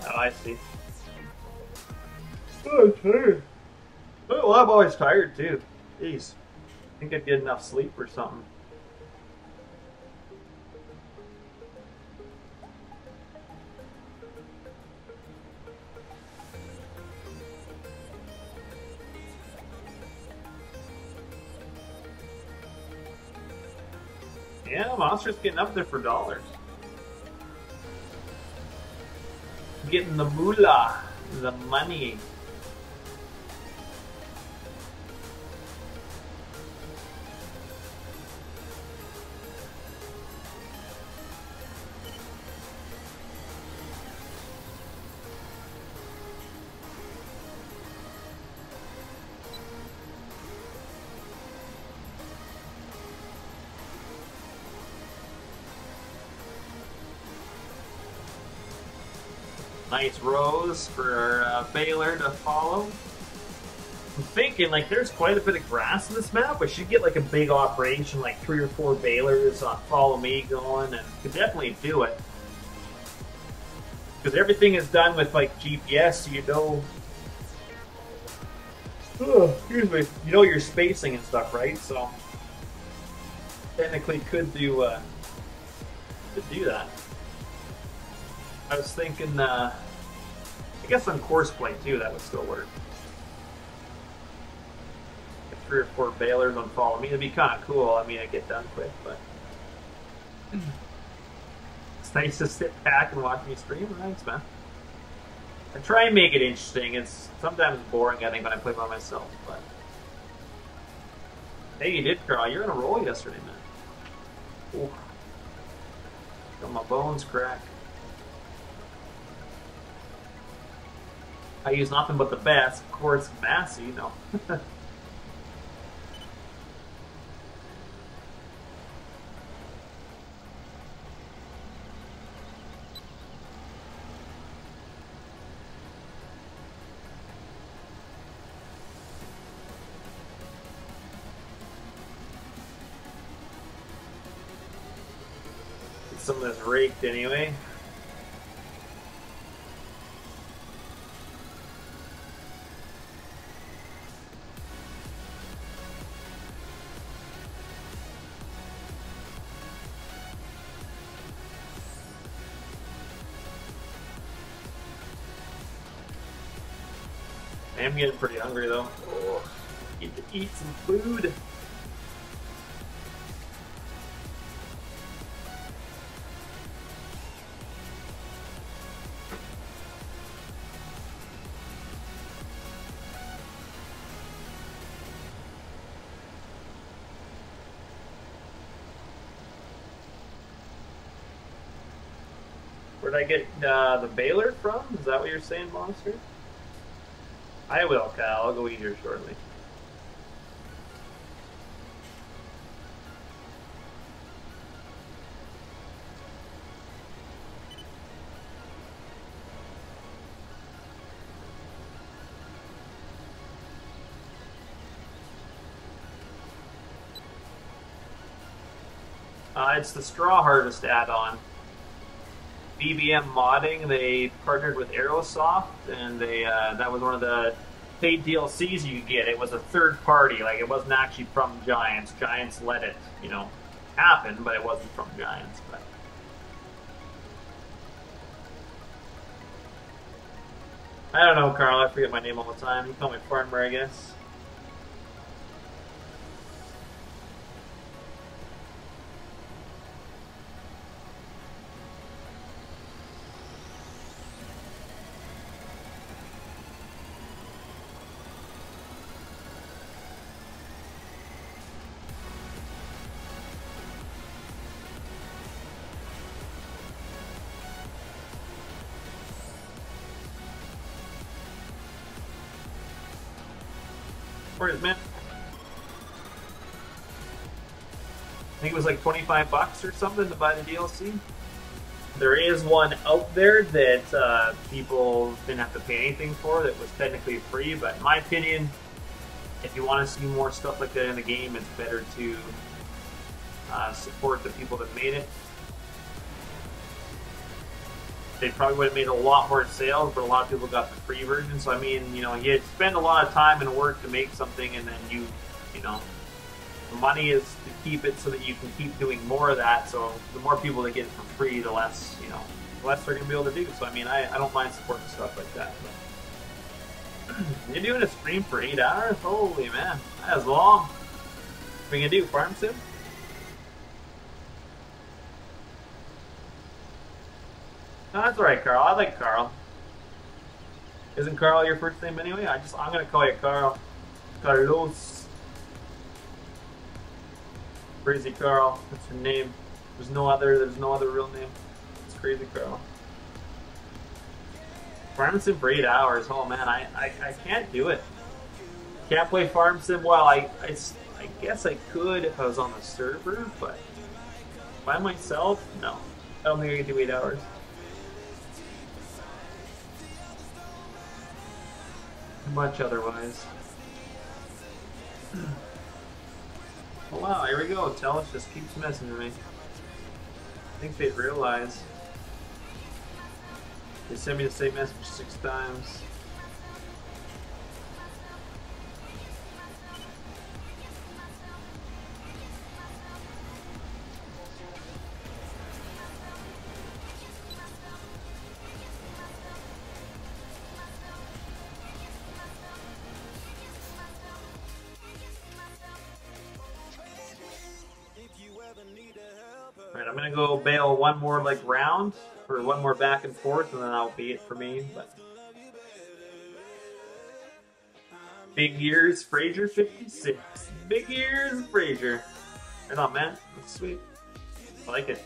Oh, I see. Oh, I'm tired. Oh, well, I'm always tired too. Jeez. I think I'd get enough sleep or something. Yeah, Monster's getting up there for dollars. Getting the moolah, the money. Nice rows for our baler to follow. I'm thinking, like, there's quite a bit of grass in this map. We should get, like, a big operation, like 3 or 4 balers on follow me going, and could definitely do it. Because everything is done with like GPS, so you know. Excuse me. You know your spacing and stuff, right? So technically, could do that. I was thinking, I guess on course play too, that would still work. Get 3 or 4 bailers on follow me, it'd be kind of cool. I mean, I get done quick, but it's nice to sit back and watch me stream. Thanks, man. I try and make it interesting. It's sometimes boring, I think, when I play by myself. But hey, you did, Carl. You're in a roll yesterday, man. Ooh. Got my bones crack. I use nothing but the best. Of course, Massey, no. Some of this raked anyway. I'm getting pretty hungry though. Oh, need to eat some food. Where'd I get the baler from? Is that what you're saying, Monster? I will, Kyle. I'll go eat here shortly. It's the Straw Harvest add-on. BBM modding, they partnered with Aerosoft, and they that was one of the paid DLCs you could get. It was a third party, like it wasn't actually from Giants. Giants let it, you know, happen, but it wasn't from Giants. But I don't know, Carl. I forget my name all the time. You call me Farmer, I guess. Where is man? I think it was like 25 bucks or something to buy the DLC. There is one out there that people didn't have to pay anything for that was technically free, but in my opinion, if you want to see more stuff like that in the game, it's better to support the people that made it. They probably would have made a lot more sales, but a lot of people got the free version. So I mean, you know, you spend a lot of time and work to make something, and then you know, the money is to keep it so that you can keep doing more of that. So the more people that get it for free, the less, you know, the less they're gonna be able to do. So I mean, I don't mind supporting stuff like that. But you're doing a stream for 8 hours? Holy man, that is long. What are you gonna do? Farm sim? No, that's alright, Carl. I like Carl. Isn't Carl your first name anyway? I'm gonna call you Carl. Carlos. Crazy Carl. That's your name. There's no other real name. It's Crazy Carl. Farm sim for 8 hours. Oh man, I can't do it. Can't play farm sim. Well, I guess I could if I was on the server, but by myself, no. I don't think I can do 8 hours. Much otherwise. Oh wow, here we go. Tellus just keeps messing with me. I think they'd realize. They sent me the same message 6 times. Alright, I'm gonna go bail one more like round, or one more back and forth, and then that'll be it for me. But big ears, Fraser 56. Big ears, Fraser. Right on, man. That's sweet. I like it.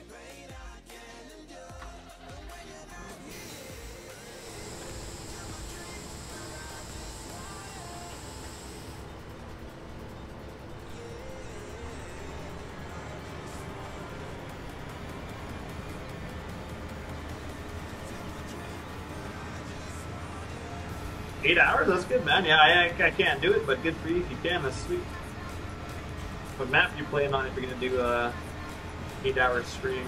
Eight hours? That's good, man. Yeah, I can't do it, but good for you if you can. That's sweet. What map you playing on if you're gonna do a 8-hour stream?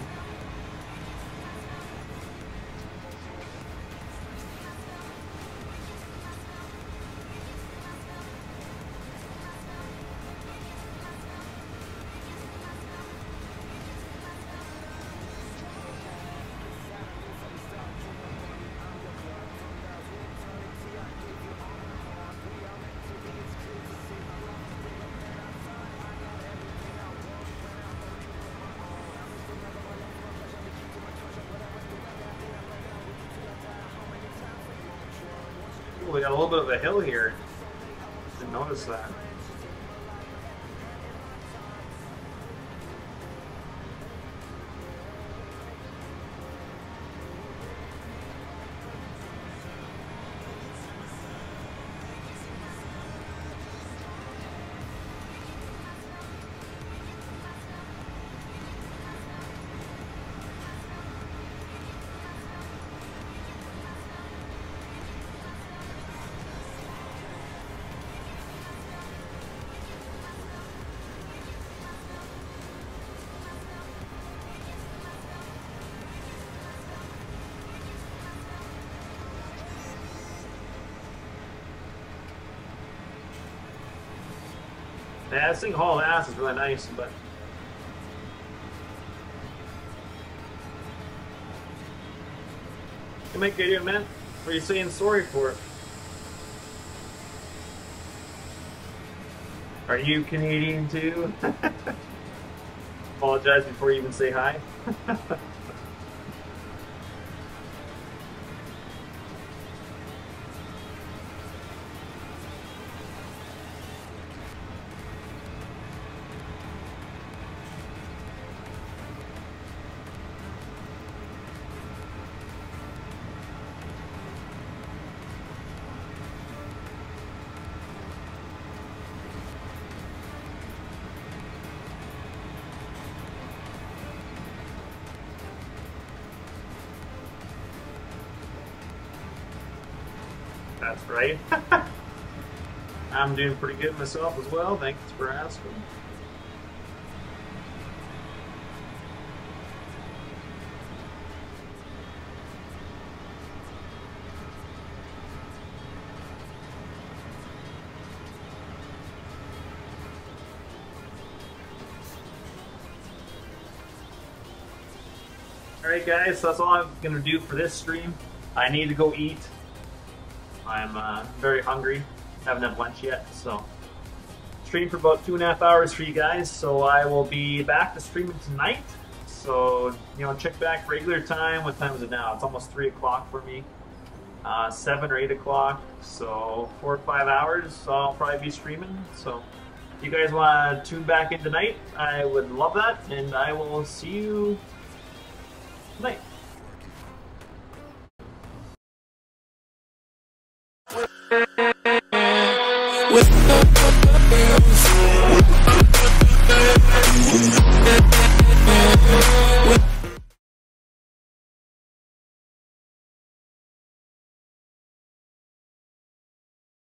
We got a little bit of a hill here. Didn't notice that. Yeah, this thing haul ass is really nice, but you make good, man. What are you saying sorry for? Are you Canadian too? Apologize before you even say hi. That's right. I'm doing pretty good myself as well. Thanks for asking. Alright guys, so that's all I'm going to do for this stream. I need to go eat. I'm very hungry. Haven't had lunch yet, so stream for about 2.5 hours for you guys. So I will be back to streaming tonight. So check back regular time. What time is it now? It's almost 3 o'clock for me. 7 or 8 o'clock. So 4 or 5 hours. So I'll probably be streaming. So if you guys want to tune back in tonight, I would love that, and I will see you tonight.